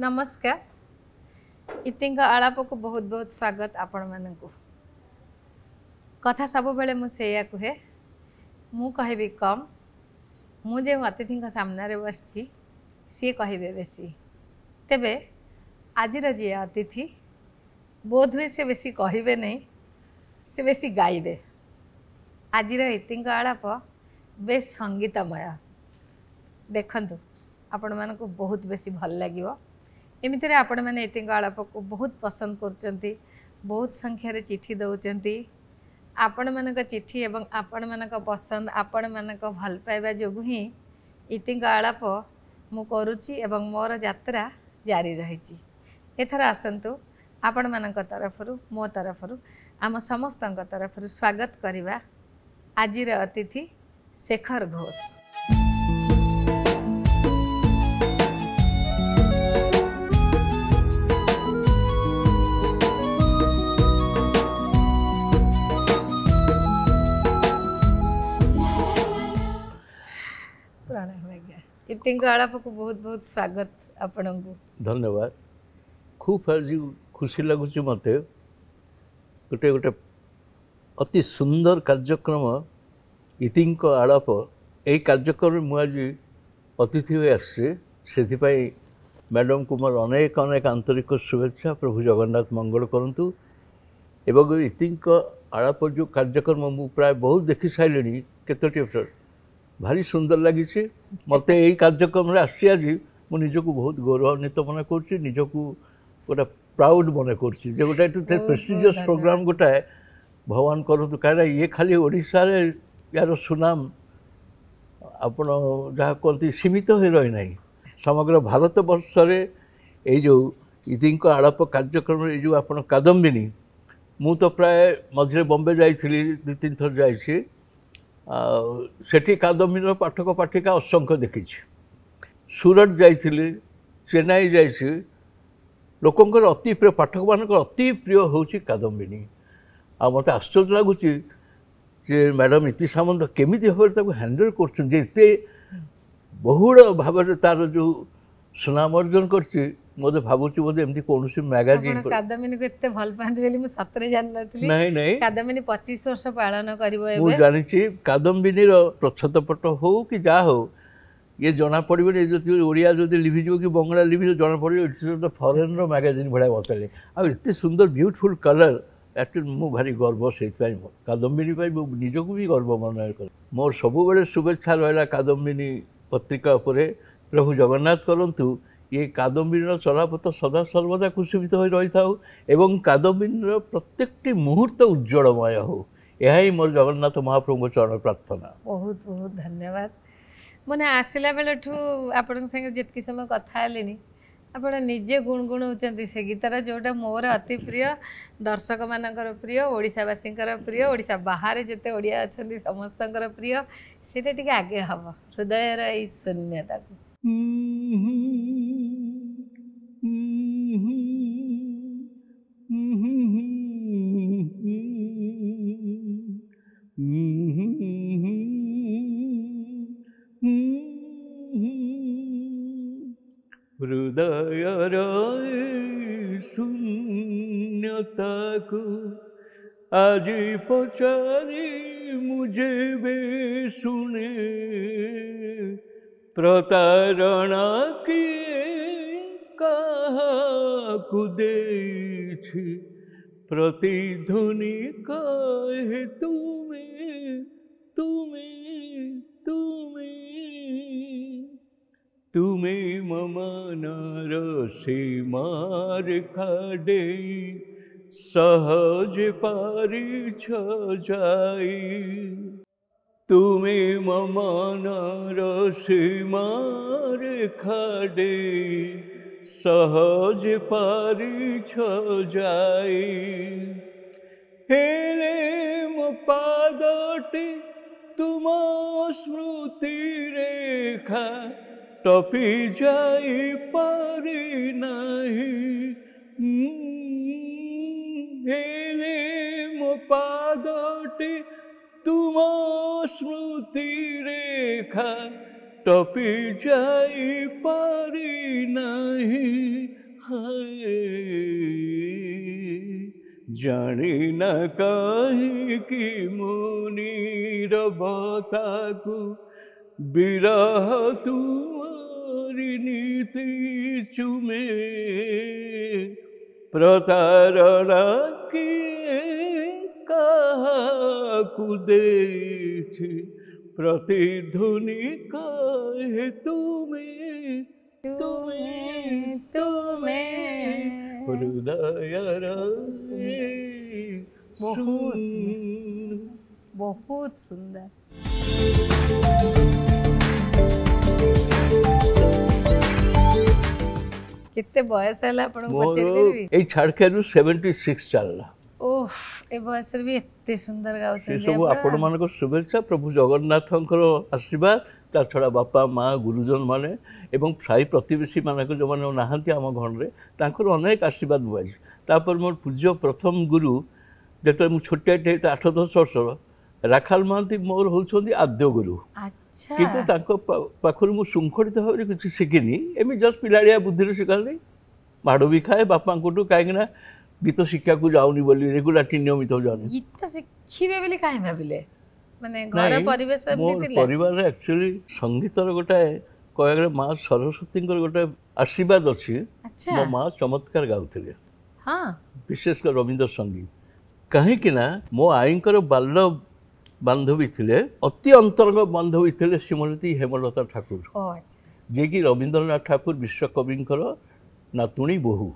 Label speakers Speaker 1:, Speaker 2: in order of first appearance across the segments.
Speaker 1: नमस्कार इतिंग आलाप को बहुत बहुत स्वागत आपण मानक कथा सब बेले मुझे कहे मु कहबी कम मुझे अतिथि सामने बसची सी कहे बेसी तेबे आजिर जी अतिथि बोध हुए से बेसी कहे नहीं से बेसी गाइबे आजिर इतिंग आलाप बेस संगीतमय देखंतु आपण मानक बहुत बेसी भल लगे एमितिरे आपण मैंने इतिंग आलाप को बहुत पसंद कर बहुत संख्यार चिठी दौरान आपण मानक चिठी एवं आपण मानक पसंद आपण मानक भल पाइबा जो ही इतिंग आलाप मु करुच्ची एवं मोर यात्रा जारी रही एथर आसतु आपण मानक तरफरु मो तरफरु आम समस्त तरफरु स्वागत करिबा आजिर अतिथि शेखर घोष। इतिंग आलाप को बहुत बहुत स्वागत आपण को
Speaker 2: धन्यवाद। खूब आज खुशी लगुच मत गोटे गोटे अति सुंदर कार्यक्रम इतिंग आलाप यही कार्यक्रम मुझे अतिथि हुए आसपाई मैडम को मोर अनेक अनेक आंतरिक शुभेच्छा। प्रभु जगन्नाथ मंगल करंतु एवं इतिंग आलाप जो कार्यक्रम मु प्राय बहुत देखी सारे केतोटी एपिसोड भारी सुंदर लगी मत यही कार्यक्रम आसी आज मुझक बहुत गौरवान्वित मन कर गोटे प्राउड मन कर गोटे प्रेस्टिजियस प्रोग्राम गोटाए भगवान करूँ कहीं ये खाली ओडिशा रे यार सुनाम आपण जहाँ कहते सीमित हो रही ना समग्र भारत वर्ष ये जो इतिंग आलाप कार्यक्रम ये जो आप कादम्बिनी मु तो प्राय मझे बॉम्बे जाइली 2-3 थर जाइए सेठी कादम्बिनी पाठक पाठिका असंख्य देखी सूरत जाइली चेन्नई जाइए लोकंर अति प्रिय पाठक मान अति प्रिय हूँ कादम्बिनी आ मत आश्चर्य लगुच मैडम इति सामंत केमी भाव हैंडल करते बहुड़ भाव तार जो सुनाम अर्जन कर मत भावुँ बोधे एमती कौन मैगाजिन
Speaker 1: कादम्बिनी को एते भल पाते बोली मु सतरे जान नथली
Speaker 2: नहीं नहीं
Speaker 1: कादम्बिनी 25 वर्ष पालन करिवो एबे
Speaker 2: मु जानिछि कादम्बिनी रो प्रच्छदपट हो कि जा हो ये जना पड़े जो ओडिया जो लिभिज कि बंगला लिभिज जना पड़े तो फरेन रो मैगाजिन भाया बताले आ एते सुंदर ब्यूटीफुल कलर एक्चुअली मु भारी गर्व से कादम्बिनी निजक भी गर्व मन कर मोर सब बेले शुभेच्छा रहा कादम्बिनी पत्रिका उपरे। प्रभु जगन्नाथ करंतु ये कादम्बिनी चलापथ सदा सर्वदा कुशुभित हो रही था एवं कादम्बिनी प्रत्येक मुहूर्त उज्जवलमय हो यह ही मोर जगन्नाथ महाप्रभु चरण प्रार्थना।
Speaker 1: बहुत बहुत धन्यवाद। मैंने आसला बेलू आपण संगे जितकी समय कथा हेनी आपण निजे गुणगुणाऊँ से गीतर जोटा मोर अति प्रिय दर्शक मानकर प्रिय ओडिशावासी प्रिय ओडिशा बाहर जिते ओडिया अच्छा समस्त प्रिय सीटा टी आगे हम हृदय शून्यता को
Speaker 2: हृदय शून्यता को आज पचारी मुझे बे सुने प्रतारणा किए काहाकु देछि प्रतिध्वनि कहे तुम्हें तुम्हें तुम्हें तुम्हें मम नरसे मार खाडे सहज पारी जाई तुम्हें मम नरसे मार खाडे सहज पारी जाई हेले मो पादटे तुम स्मृति रेखा टपी जाई पारी नहीं हेले मो पादटे तुम स्मृति रेखा टपी जाई पारी नहीं ଜାଣି ନା କାହିଁକି ମୁନିର ବତାକୁ ବିରହ ତୁମରି ନୀତି ଚୁମେ ପ୍ରତାରଣା କିଏ କାହାକୁ ଦେଇଛି ପ୍ରତିଧ୍ୱନି କାହେ ତୁମେ
Speaker 1: ତୁମେ
Speaker 2: ହୃଦୟର
Speaker 1: ବହୁତ ସୁନ୍ଦର। କେତେ ବୟସ ହେଲା ଆପଣଙ୍କୁ ପଚାରିପାରିବି?
Speaker 2: ଏଇ ଛାଡ଼ଖାଇରୁ 76 ଚାଲିଲା।
Speaker 1: ଓଃ, ଏ ବୟସରେ ବି ଏତେ ସୁନ୍ଦର
Speaker 2: ସେ
Speaker 1: ଗାଉଛନ୍ତି
Speaker 2: ସବୁ ଆପଣମାନଙ୍କ ଶୁଭେଚ୍ଛା, ପ୍ରଭୁ ଜଗନ୍ନାଥଙ୍କର ଆଶୀର୍ବାଦ, ତା ଛଡ଼ା ବାପା ମା ଗୁରୁଜନ ମାନେ ଏବଂ ସାହି ପ୍ରତିବେଶୀ ମାନଙ୍କ ଯେଉଁମାନେ ନାହାନ୍ତି ଆମ ଘରରେ ତାଙ୍କର ଅନେକ ଆଶୀର୍ବାଦ ପାଇଛି। ତାପରେ ମୋର ପୂଜ୍ୟ ପ୍ରଥମ ଗୁରୁ ଯେତେବେଳେ ମୁଁ ଛୋଟିଆଟେ ହେଇଥିଲି 8-10 ବର୍ଷର, ରାଖାଲ ମହାନ୍ତି ମୋର ହେଉଛନ୍ତି ଆଦ୍ୟ ଗୁରୁ।
Speaker 1: ଆଚ୍ଛା।
Speaker 2: କିନ୍ତୁ ତାଙ୍କ ପାଖରୁ ମୁଁ ଶୃଙ୍ଖଳିତ ଭାବରେ କିଛି ଶିଖିନି, ଏମିତି ଜଷ୍ଟ ପିଲାଳିଆ ବୁଦ୍ଧିରେ ଶିଖାନ୍ତି। ମାଡ଼ ବି ଖାଏ ବାପାଙ୍କଠୁ, କାହିଁକିନା ଗୀତ ଶିଖିବାକୁ ଯାଉନି ବୋଲି, ରେଗୁଲାରଟି ନିୟମିତ ଯାଉନି।
Speaker 1: ଗୀତ ଶିଖିବେ ବୋଲି କାହିଁ ଭାବିଲେ? ମାନେ ଘର ପରିବେଶ ଏମିତି ଥିଲା?
Speaker 2: ପରିବାରରେ ଆକ୍ଚୁଆଲି ସଙ୍ଗୀତର ଗୋଟାଏ କହିବାକୁ ଗଲେ ମା ସରସ୍ୱତୀଙ୍କର ଗୋଟେ ଆଶୀର୍ବାଦ ଅଛି। ମୋ ମା ଚମତ୍କାର ଗାଉଥିଲେ, ବିଶେଷ କରି ରବୀନ୍ଦ୍ର ସଙ୍ଗୀତ। କାହିଁକି ନା ମୋ ଆଈଙ୍କର ବାଲ୍ୟ ବାନ୍ଧବୀ ଥିଲେ, ଅତି ଅନ୍ତରଙ୍ଗ ବାନ୍ଧବୀ ଥିଲେ ଶ୍ରୀମତୀ ହେମଲତା ଠାକୁର, ଯିଏକି ରବୀନ୍ଦ୍ରନାଥ ଠାକୁର ବିଶ୍ୱକବିଙ୍କର ନାତୁଣୀ ବୋହୂ।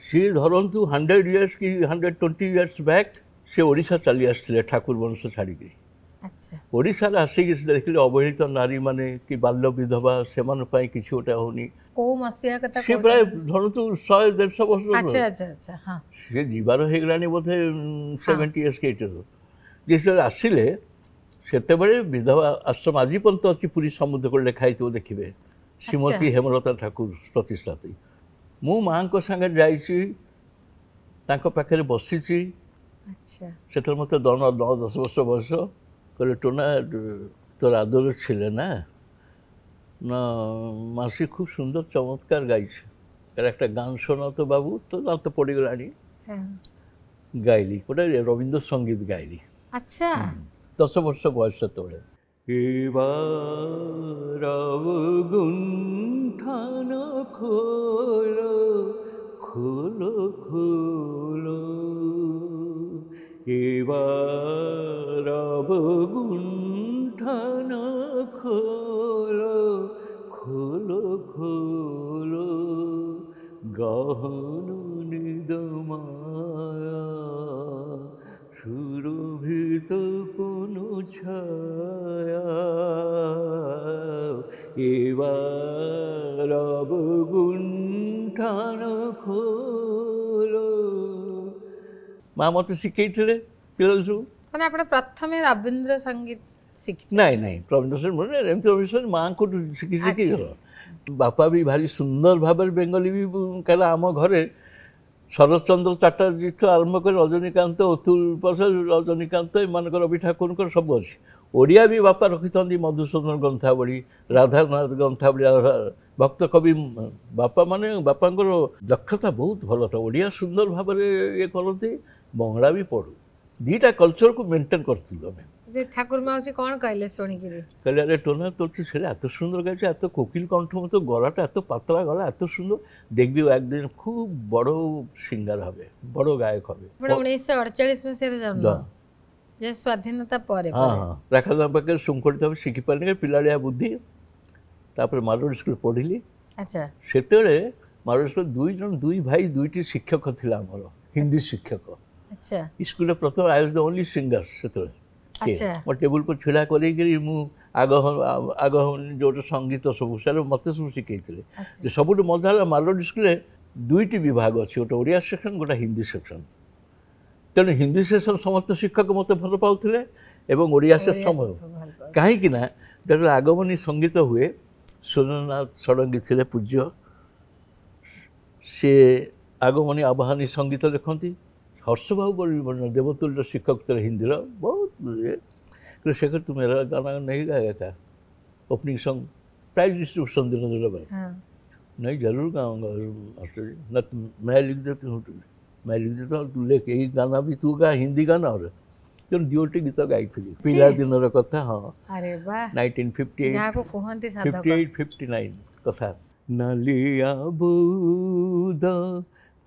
Speaker 2: ସିଏ ଧରନ୍ତୁ 100 years କି 120 years ବ୍ୟାକ୍ ସେ ଓଡ଼ିଶା ଚାଲି ଆସିଥିଲେ ଠାକୁର ବଂଶ ଛାଡ଼ିକି। ଓଡ଼ିଶାରେ ଆସିକି ସେ ଦେଖିଲେ ଅବହେଳିତ ନାରୀମାନେ କି ବାଲ୍ୟ ବିଧବା, ସେମାନଙ୍କ ପାଇଁ କିଛି ଗୋଟେ ହେଉନି। ସେ ପ୍ରାୟ ଧରନ୍ତୁ 100-150 ବର୍ଷ, ସେ ଯିବାର ହେଇଗଲାଣି ବୋଧେ 70 years କି 80 years। ଯେତେବେଳେ ଆସିଲେ ସେତେବେଳେ ବିଧବା ଆଶ୍ରମ ଆଜି ପର୍ଯ୍ୟନ୍ତ ଅଛି, ପୁରୀ ସମୁଦ୍ର କୂଳରେ ଲେଖା ହେଇଥିବ ଦେଖିବେ, ଶ୍ରୀମତୀ ହେମଲତା ଠାକୁର ପ୍ରତିଷ୍ଠାତି। ମୁଁ ମାଆଙ୍କ ସାଙ୍ଗରେ ଯାଇଛି, ତାଙ୍କ ପାଖରେ ବସିଛି। ସେତେବେଳେ ମୋତେ 9-10 ବର୍ଷ ବୟସ। କହିଲେ ଟୋନା তোর আদর ছিলে না, না মাসি খুব সুন্দর চমৎকার গাইছে, এর একটা গান শোনাও তো বাবু। তো গান তো পড়ে গেলানি, গাইলি, ওটা রবীন্দ্র সঙ্গীত গাইলি।
Speaker 1: আচ্ছা,
Speaker 2: 10 ବର୍ଷ বয়স সেତେବେଳେ। এবার গুণ্ঠন খোলো খোলো খোলো, এবার গুণ্ঠন খোলো খোলো খোলো, গহন নিদমায়া সুরভিত কোনো ছায়া, এবার গুণ্ঠন খোলো। মা মতো শিখেইଥିଲେ ପିଲା ସବୁ।
Speaker 1: ମାନେ ଆପଣ ପ୍ରଥମେ ରବୀନ୍ଦ୍ର ସଙ୍ଗୀତ ଶିଖିଥିଲେ?
Speaker 2: ନାଇଁ ନାଇଁ, ରବୀନ୍ଦ୍ର ସଙ୍ଗୀତ ମାନେ ଏମିତି ରବୀନ୍ଦ୍ର ସଙ୍ଗୀତ ମାଆଙ୍କଠୁ ଶିଖି ଶିଖିଗଲ। ବାପା ବି ଭାରି ସୁନ୍ଦର ଭାବରେ ବେଙ୍ଗଲୀ ବି, କାରଣ ଆମ ଘରେ ଶରତଚନ୍ଦ୍ର ଚାଟାର୍ଜୀଠୁ ଆରମ୍ଭ କରି ରଜନୀକାନ୍ତ, ଅତୁଲ ପ୍ରସାଦ, ରଜନୀକାନ୍ତ ଏମାନଙ୍କର ବି ଠାକୁରଙ୍କର ସବୁ ଅଛି। ଓଡ଼ିଆ ବି ବାପା ରଖିଥାନ୍ତି, ମଧୁସୂଦନ ଗ୍ରନ୍ଥାବଳୀ, ରାଧାନାଥ ଗ୍ରନ୍ଥାବଳୀ, ଭକ୍ତ କବି। ବାପା ମାନେ ବାପାଙ୍କର ଦକ୍ଷତା ବହୁତ ଭଲ ଥାଏ, ଓଡ଼ିଆ ସୁନ୍ଦର ଭାବରେ ଇଏ କରନ୍ତି, ବଙ୍ଗଳା ବି ପଢ଼ୁ। ଦୁଇଟା କଲଚରକୁ ମେଣ୍ଟେନ୍ କରିଥିଲୁ ଆମେ।
Speaker 1: ସେ ଠାକୁର ମାଉସୀ କ'ଣ କହିଲେ ଶୁଣିକିରି?
Speaker 2: କହିଲେ ଆରେ ଟୋନା তোর তো ছেলে এত সুন্দর গাইছে, এত কোকিল কণ্ঠ মতো, গলাটা এত পাতলা গলা, এত সুন্দর, দেখবি একদিন খুব বড় সিঙ্গার হবে, বড় গায়ক হবে।
Speaker 1: 1948 মସିହାରେ ଜନ୍ମ, যে ସ୍ୱାଧୀନତା ପରେ।
Speaker 2: ହଁ, ରାଖାଲ ପାଖରେ ଶୃଙ୍ଖଳିତ ଭାବେ ଶିଖିପାରିଲି, ପିଲାଳିଆ ବୁଦ୍ଧି। ତାପରେ ମାରୋଡ଼ି ସ୍କୁଲ ପଢ଼ିଲି। ସେତେବେଳେ ମାରୋଡ଼ି ସ୍କୁଲ ଦୁଇ ଭାଇ, ଦୁଇଟି ଶିକ୍ଷକ ଥିଲା ଆମର, ହିନ୍ଦୀ ଶିକ୍ଷକ। ସ୍କୁଲରେ ପ୍ରଥମେ I was the only singer ସେତେବେଳେ। ମୋ ଟେବୁଲ પર ଛିଡ଼ା କରିକିରି ମୁଁ ଆଗହନି ଯେଉଁଟା ସଙ୍ଗୀତ ସବୁ ସେଟା ମୋତେ ସବୁ ଶିଖେଇଥିଲେ। ଯେ ସବୁଠୁ ମଜା ହେଲା ମାଲୋଡ଼ି ସ୍କୁଲରେ ଦୁଇଟି ବିଭାଗ ଅଛି, ଗୋଟେ ଓଡ଼ିଆ ସେକ୍ସନ୍, ଗୋଟେ ହିନ୍ଦୀ ସେକ୍ସନ୍। ତେଣୁ ହିନ୍ଦୀ ସେକ୍ସନ୍ ସମସ୍ତ ଶିକ୍ଷକ ମୋତେ ଭଲ ପାଉଥିଲେ ଏବଂ ଓଡ଼ିଆ ସେକ୍ସନ୍ କାହିଁକି ନା ଯେତେବେଳେ ଆଗମନୀ ସଙ୍ଗୀତ ହୁଏ, ସୁରେନ୍ଦ୍ରନାଥ ଷଡ଼ଙ୍ଗୀ ଥିଲେ ପୂଜ୍ୟ, ସିଏ ଆଗମନୀ ଆବାହନୀ ସଙ୍ଗୀତ ଦେଖନ୍ତି। हर्षबाबू बोल देवतुल्य शिक्षक थे हिंदी बहुत शेखर तू मेरा गाना नहीं गाएगा क्या, ओपनिंग सॉन्ग प्राइज डिस्ट्रीब्यूशन दिन नहीं जरूर गाऊंगा मास्टर जी न मैं लिख देती हूँ मैं लिख देता हूँ तू लेके यही गाना भी तू गा हिंदी गाना और तेणु दुईटी गीत गाई पिला दिन कथा हाँ
Speaker 1: अरे वाह
Speaker 2: 1958
Speaker 1: जहाँ को कहते साधक
Speaker 2: 58-59 कथा नालिया बुद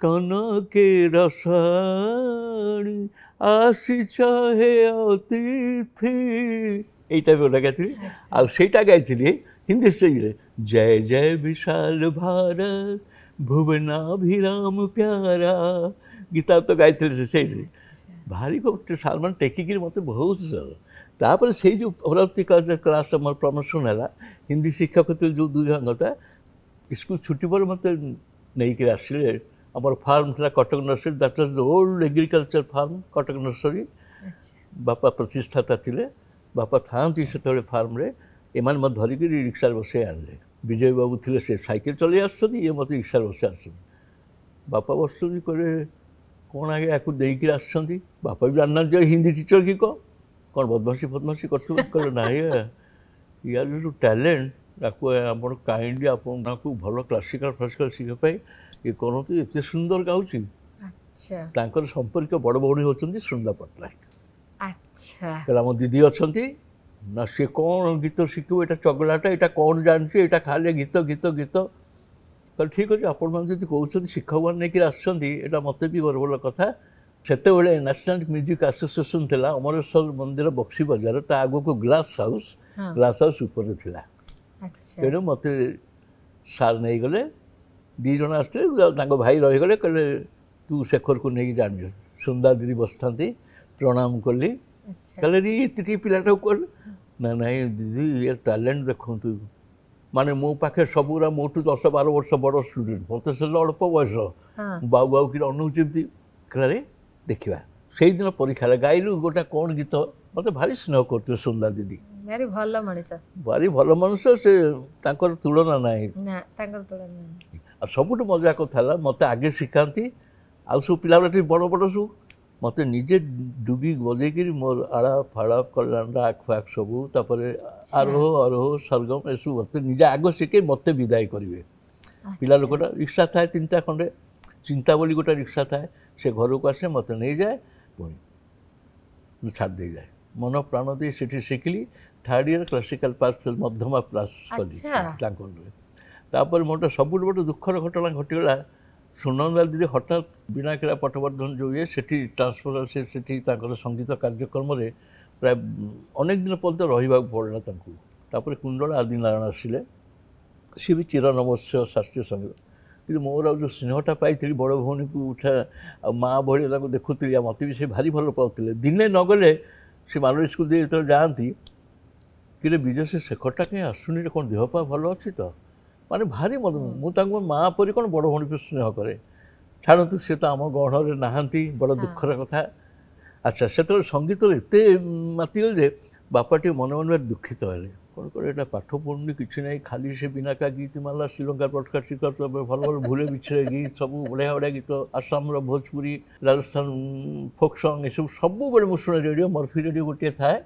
Speaker 2: कनके रसाणी आसीच हे अतिथि এই টাইপের ওটা গাইଥିଲି আর সেইটা গাইଥିଲି হিন্দি স্টেজে জয় জয় বিশাল ভারত ভুবনাভিরাম প্যারা গীতা তো গাইଥିଲି ସେଇଠି ଭାରି ସାଲମାନ ଟେକିକିରି ମୋତେ ବହୁତ ତାପରେ ସେଇ ଯେଉଁ ପରବର୍ତ୍ତୀ କ୍ଲାସ୍ ଆମର ପ୍ରମୋସନ୍ ହେଲା ହିନ୍ଦୀ ଶିକ୍ଷକ ଯେଉଁ ଦୁଇ ଜଣ କଥା ସ୍କୁଲ ଛୁଟି ପରେ ମୋତେ ନେଇକିରି ଆସିଲେ ଆମର ଫାର୍ମ ଥିଲା Cuttack nursery that was the old agriculture farm Cuttack nursery ବାପା ପ୍ରତିଷ୍ଠାତା ଥିଲେ ବାପା ଥାଆନ୍ତି ସେତେବେଳେ ଫାର୍ମରେ ଏମାନେ ମୋତେ ଧରିକିରି ରିକ୍ସାରେ ବସାଇ ଆଣିଲେ ବିଜୟ ବାବୁ ଥିଲେ ସେ ସାଇକେଲ ଚଲେଇ ଆସୁଛନ୍ତି ଇଏ ମୋତେ ରିକ୍ସାରେ ବସାଇ ଆସୁଛନ୍ତି ବାପା ବସୁଛନ୍ତି କହିଲେ କ'ଣ ଆଜ୍ଞା ୟାକୁ ଦେଇକିରି ଆସୁଛନ୍ତି ବାପା ବି ଜାଣିନାହାନ୍ତି ଯେ ହିନ୍ଦୀ ଟିଚର କି କ'ଣ ବଦମାସି ଫଦମାସି କରୁଥିବେ କହିଲେ ନାହିଁ ୟାର ଯେଉଁ ଟ୍ୟାଲେଣ୍ଟ ତାକୁ ଆପଣ କାଇଣ୍ଡଲି ଆପଣଙ୍କୁ ଭଲ କ୍ଲାସିକାଲ ଫ୍ଲାସିକାଲ ଶିଖିବା ପାଇଁ ଇଏ କରନ୍ତୁ ଏତେ ସୁନ୍ଦର ଗାଉଛି ତାଙ୍କର ସମ୍ପର୍କୀୟ ବଡ଼ ଭଉଣୀ ହେଉଛନ୍ତି ସୁନ୍ଦର ପଟ୍ଟନାୟକ କହିଲେ ଆମ ଦିଦି ଅଛନ୍ତି ନା ସିଏ କ'ଣ ଗୀତ ଶିଖିବ ଏଇଟା ଚଗଲାଟା ଏଇଟା କ'ଣ ଜାଣିଛି ଏଇଟା ଖାଲି ଗୀତ ଗୀତ ଗୀତ କହିଲେ ଠିକ୍ ଅଛି ଆପଣମାନେ ଯଦି କହୁଛନ୍ତି ଶିକ୍ଷକମାନେ ନେଇକି ଆସୁଛନ୍ତି ଏଇଟା ମୋତେ ବି ଗର୍ବର କଥା ସେତେବେଳେ ନ୍ୟାସନାଲ ମ୍ୟୁଜିକ୍ ଆସୋସିଏସନ୍ ଥିଲା ଅମରେଶ୍ୱର ମନ୍ଦିର ବକ୍ସି ବଜାର ତା ଆଗକୁ ଗ୍ଲାସ୍ ହାଉସ୍ ଉପରେ ଥିଲା ତେଣୁ ମୋତେ ସାର୍ ନେଇଗଲେ ଦୁଇ ଜଣ ଆସିଥିଲେ ତାଙ୍କ ଭାଇ ରହିଗଲେ କହିଲେ ତୁ ଶେଖରକୁ ନେଇକି ଜାଣିଛୁ ସୁନ୍ଦର ଦିଦି ବସିଥାନ୍ତି ପ୍ରଣାମ କଲି କହିଲେ ରି ଏତିକି ପିଲାଟାକୁ କହିଲେ ନା ନାଇଁ ଦିଦି ଏ ଟ୍ୟାଲେଣ୍ଟ ଦେଖନ୍ତୁ ମାନେ ମୋ ପାଖରେ ସବୁଗୁଡ଼ା ମୋଠୁ 10-12 ବର୍ଷ ବଡ଼ ଷ୍ଟୁଡେଣ୍ଟ ମୋତେ ସେ ଅଳ୍ପ ବୟସ ବାବୁ ବାବୁ କିରେ ଅନଉଛି ଏମିତି କହିଲେ ଦେଖିବା ସେଇଦିନ ପରୀକ୍ଷା ହେଲା ଗାଇଲୁ ଗୋଟେ କ'ଣ ଗୀତ ମୋତେ ଭାରି ସ୍ନେହ କରୁଥିଲେ ସୁନ୍ଦର ଦିଦି
Speaker 1: ଭାରି ଭଲ ମଣିଷ
Speaker 2: ସେ ତାଙ୍କର ତୁଳନା ନାହିଁ ଆଉ ସବୁଠୁ ମଜା କଥା ହେଲା ମୋତେ ଆଗେ ଶିଖାନ୍ତି ଆଉ ସବୁ ପିଲାଗୁଡ଼ା ଟିକେ ବଡ଼ ବଡ଼ ସବୁ ମୋତେ ନିଜେ ଡୁବି ବଜେଇକିରି ମୋର ଆଳା ଫାଳା କଲ୍ୟାଣ ଆଖ ଫାକ୍ ସବୁ ତାପରେ ଆରୋହ ଅରୋହ ସରଗମ ଏସବୁ ମୋତେ ନିଜେ ଆଗ ଶିଖେଇ ମୋତେ ବିଦାୟ କରିବେ ପିଲା ଲୋକଟା ରିକ୍ସା ଥାଏ 3ଟା ଖଣ୍ଡେ ଚିନ୍ତା ବୋଲି ଗୋଟେ ରିକ୍ସା ଥାଏ ସେ ଘରକୁ ଆସେ ମୋତେ ନେଇଯାଏ ପୁଣି ଛାଡ଼ି ଦେଇଯାଏ ମନ ପ୍ରାଣ ଦେଇ ସେଠି ଶିଖିଲି 3rd ଇୟର କ୍ଲାସିକାଲ ପାସ୍ ମଧ୍ୟମା ପାସ୍ କଲି ତାଙ୍କରେ ତାପରେ ମୋର ସବୁଠୁ ବଡ଼ ଦୁଃଖର ଘଟଣା ଘଟିଗଲା ସୁନନ୍ଦା ଦିଦି ହଠାତ୍ ବିନାକିଳା ପଟବର୍ଦ୍ଧନ ଯେଉଁ ଇଏ ସେଠି ଟ୍ରାନ୍ସଫର ସେଠି ତାଙ୍କର ସଙ୍ଗୀତ କାର୍ଯ୍ୟକ୍ରମରେ ପ୍ରାୟ ଅନେକ ଦିନ ପର୍ଯ୍ୟନ୍ତ ରହିବାକୁ ପଡ଼ିଲା ତାଙ୍କୁ ତାପରେ କୁଣ୍ଡଳ ଆଦିନାରାୟଣ ଆସିଲେ ସିଏ ବି ଚିର ନମସ୍ୟ ଶାସ୍ତ୍ରୀୟ ସଙ୍ଗୀତ କିନ୍ତୁ ମୋର ଆଉ ଯେଉଁ ସ୍ନେହଟା ପାଇଥିଲି ବଡ଼ ଭଉଣୀକୁ ଉଠା ଆଉ ମାଆ ଭଳି ତାଙ୍କୁ ଦେଖୁଥିଲି ଆଉ ମୋତେ ବି ସେ ଭାରି ଭଲ ପାଉଥିଲେ ଦିନେ ନଗଲେ ସେ ମାଲରୀ ସ୍କୁଲ ଦେଇ ଯେତେବେଳେ ଯାଆନ୍ତି କିରେ ବିଜୟ ସେ ଶେଖରଟା କାହିଁ ଆସୁନି କ'ଣ ଦେହ ପା ଭଲ ଅଛି ତ ମାନେ ଭାରି ମନ ମୁଁ ତାଙ୍କୁ ମାଆ ପରି କ'ଣ ବଡ଼ ଭଉଣୀକୁ ସ୍ନେହ କରେ ଛାଡ଼ନ୍ତୁ ସେ ତ ଆମ ଗହଣରେ ନାହାନ୍ତି ବଡ଼ ଦୁଃଖର କଥା ଆଚ୍ଛା ସେତେବେଳେ ସଙ୍ଗୀତର ଏତେ ମାତିଗଲେ ଯେ ବାପା ଟିକେ ମନେ ମନେ ଦୁଃଖିତ ହେଲେ କ'ଣ କରେ ଏଇଟା ପାଠ ପଢ଼ୁନି କିଛି ନାହିଁ ଖାଲି ସେ ବିନାକା ଗୀତ ମାଲା ଶ୍ରୀଲଙ୍କା ପଟକା ଶିକାର ଭଲ ଭଲ ଭୁଲେ ବିଛରେ ଗୀତ ସବୁ ବଢ଼ିଆ ବଢ଼ିଆ ଗୀତ ଆସାମର ଭୋଜପୁରୀ ରାଜସ୍ଥାନ ଫୋକ୍ ସଙ୍ଗ ଏସବୁ ସବୁବେଳେ ମୁଁ ଶୁଣେ ରେଡ଼ିଓ ମର୍ଫି ରେଡ଼ିଓ ଗୋଟିଏ ଥାଏ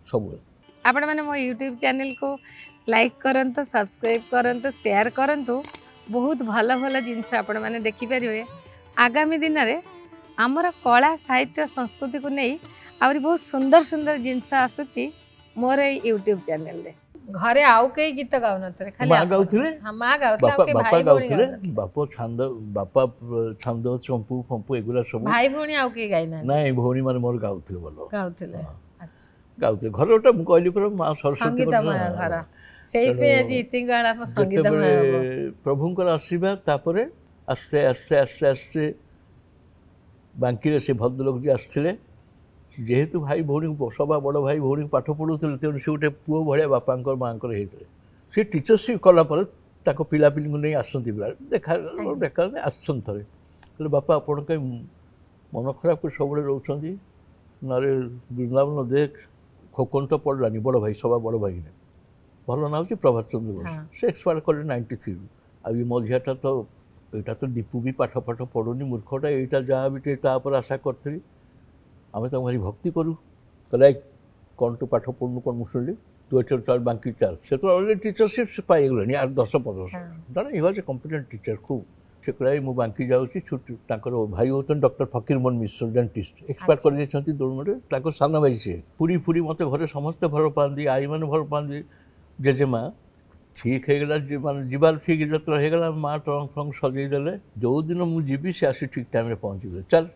Speaker 2: ସବୁବେଳେ
Speaker 1: ଆପଣମାନେ ମୋ ୟୁଟ୍ୟୁବ୍ ଚ୍ୟାନେଲକୁ ଲାଇକ୍ କରନ୍ତୁ ସବସ୍କ୍ରାଇବ୍ କରନ୍ତୁ ସେୟାର କରନ୍ତୁ ବହୁତ ଭଲ ଭଲ ଜିନିଷ ଆପଣମାନେ ଦେଖିପାରିବେ ଆଗାମୀ ଦିନରେ ଆମର କଳା ସାହିତ୍ୟ ସଂସ୍କୃତିକୁ ନେଇ ଆହୁରି ବହୁତ ସୁନ୍ଦର ସୁନ୍ଦର ଜିନିଷ ଆସୁଛି ମୋର ଏଇ ୟୁଟ୍ୟୁବ୍ ଚ୍ୟାନେଲରେ ଘରେ ଆଉ କେହି ଗୀତ ଗାଉନଥିଲେ ଖାଲି
Speaker 2: ମା ଗାଉଥିଲେ
Speaker 1: ମା ଗାଉଥିଲେ ଆଉ କେହି ଭାଇ ଭଉଣୀ ଗାଉନଥିଲେ
Speaker 2: ବାପା ଛାନ୍ଦ ଚମ୍ପୁ ଫମ୍ପୁ ଏଗୁଡ଼ା ସବୁ
Speaker 1: ଭାଇ ଭଉଣୀ ଆଉ କେହି ଗାଇନାହାନ୍ତି
Speaker 2: ନାଇଁ ଭଉଣୀମାନେ ମୋର ଗାଉଥିଲେ ଭଲ
Speaker 1: ଗାଉଥିଲେ ଆଚ୍ଛା
Speaker 2: ଗାଉଥିଲେ ଘରଟା ମୁଁ କହିଲି ପରା ମା ସରସ୍ୱତୀ
Speaker 1: ଘର ସେଇଥିପାଇଁ ଆଜି ଇତିଙ୍କ ଆଳାପ ସଙ୍ଗୀତମୟ ହେବ
Speaker 2: ପ୍ରଭୁଙ୍କର ଆଶୀର୍ବାଦ ତାପରେ ଆସ୍ତେ ଆସ୍ତେ ଆସ୍ତେ ଆସ୍ତେ ବାଙ୍କିରେ ସେ ଭଦ୍ରଲୋକ ଯିଏ ଆସିଥିଲେ ଯେହେତୁ ଭାଇ ଭଉଣୀକୁ ସବା ବଡ଼ ଭାଇ ଭଉଣୀକୁ ପାଠ ପଢ଼ୁଥିଲେ ତେଣୁ ସେ ଗୋଟେ ପୁଅ ଭଳିଆ ବାପାଙ୍କର ମାଆଙ୍କର ହେଇଥିଲେ ସେ ଟିଚରସିପ୍ କଲା ପରେ ତାଙ୍କ ପିଲାପିଲିଙ୍କୁ ନେଇ ଆସନ୍ତି ପିଲା ଦେଖା ଆସୁଛନ୍ତି ଥରେ କହିଲେ ବାପା ଆପଣ କାହିଁ ମନ ଖରାପ କରି ସବୁବେଳେ ରହୁଛନ୍ତି ନାରେ ବୃନ୍ଦାବନ ଦେଖ ଖୋକନ ତ ପଡ଼ିଲାନି ବଡ଼ ଭାଇ ସବା ବଡ଼ ଭାଇ ଭଲ ନାଁ ହେଉଛି ପ୍ରଭାତ ଚନ୍ଦ୍ର ବୋଷ ସେ ଏକ୍ସପାୟାର କଲେ 93 ଆଉ ଏ ମଝିଆଟା ତ ଏଇଟା ତ ଦୀପୁ ବି ପାଠ ପଢ଼ୁନି ମୂର୍ଖଟା ଏଇଟା ଯାହା ବି ଟିକେ ତା ଉପରେ ଆଶା କରିଥିଲି ଆମେ ତାଙ୍କୁ ଭାରି ଭକ୍ତି କରୁ କହିଲେ କ'ଣ ତୁ ପାଠ ପଢ଼ୁନୁ କ'ଣ ମୁଁ ଶୁଣିଲି तू एठर चल बांकी चल से तो अलरेडी टीचरशिप पाइगले 10-15 जन he was a competent teacher खूब से कहला मु बांकी जाऊँगी छुट्टी भाई होते डॉक्टर फकीरमोहन मिश्र डेंटिस्ट एक्सपायर कर दौड़ सान भाई सी पूरी पूरी मत घर समस्ते भल पाती आई मैंने भल पाती जेजेमा ठीक होगा जीवार ठीक जो होगा माँ ट्रंक फ्रंक सजेदेले जो दिन मुझी से आसी ठीक टाइम पहुँचे चल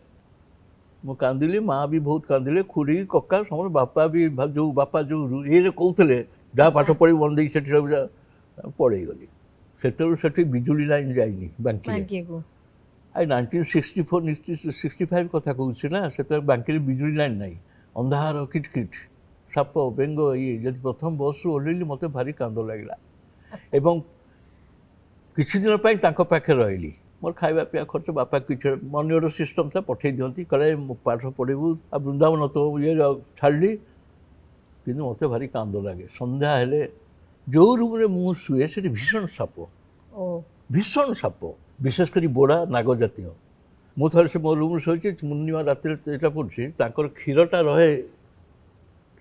Speaker 2: मु कांदिली माँ भी बहुत कांदिले खुरी कका सब बापा भी जो बापा जो ये कहते जहाँ पाठ पढ़ी बन दे सब पढ़े गली से बिजुली लाइन जाइनी बांकी आई 1964-65 कथा कहूँ ना से बांकी बिजुली लाइन ना अंधार किटकिट साप बेंग ये जब प्रथम बस ओह्लैली मत भारी कांद लगे एवं किसी दिन पाखे रही मोर खाଇବା पिया खर्च बापा किसी मनी सिस्टम था पठे दिखती कहे पाठ पढ़ू आ वृंदावन तो ये छाड़ी कि मत भारी कांद लगे सन्ध्या हेले जो रूम रे मु शुए से भीषण साप विशेषकर बोड़ा नाग जातीय मु थे से मो रूम शोची पूर्णिमा राति पड़ी क्षीरटा रहे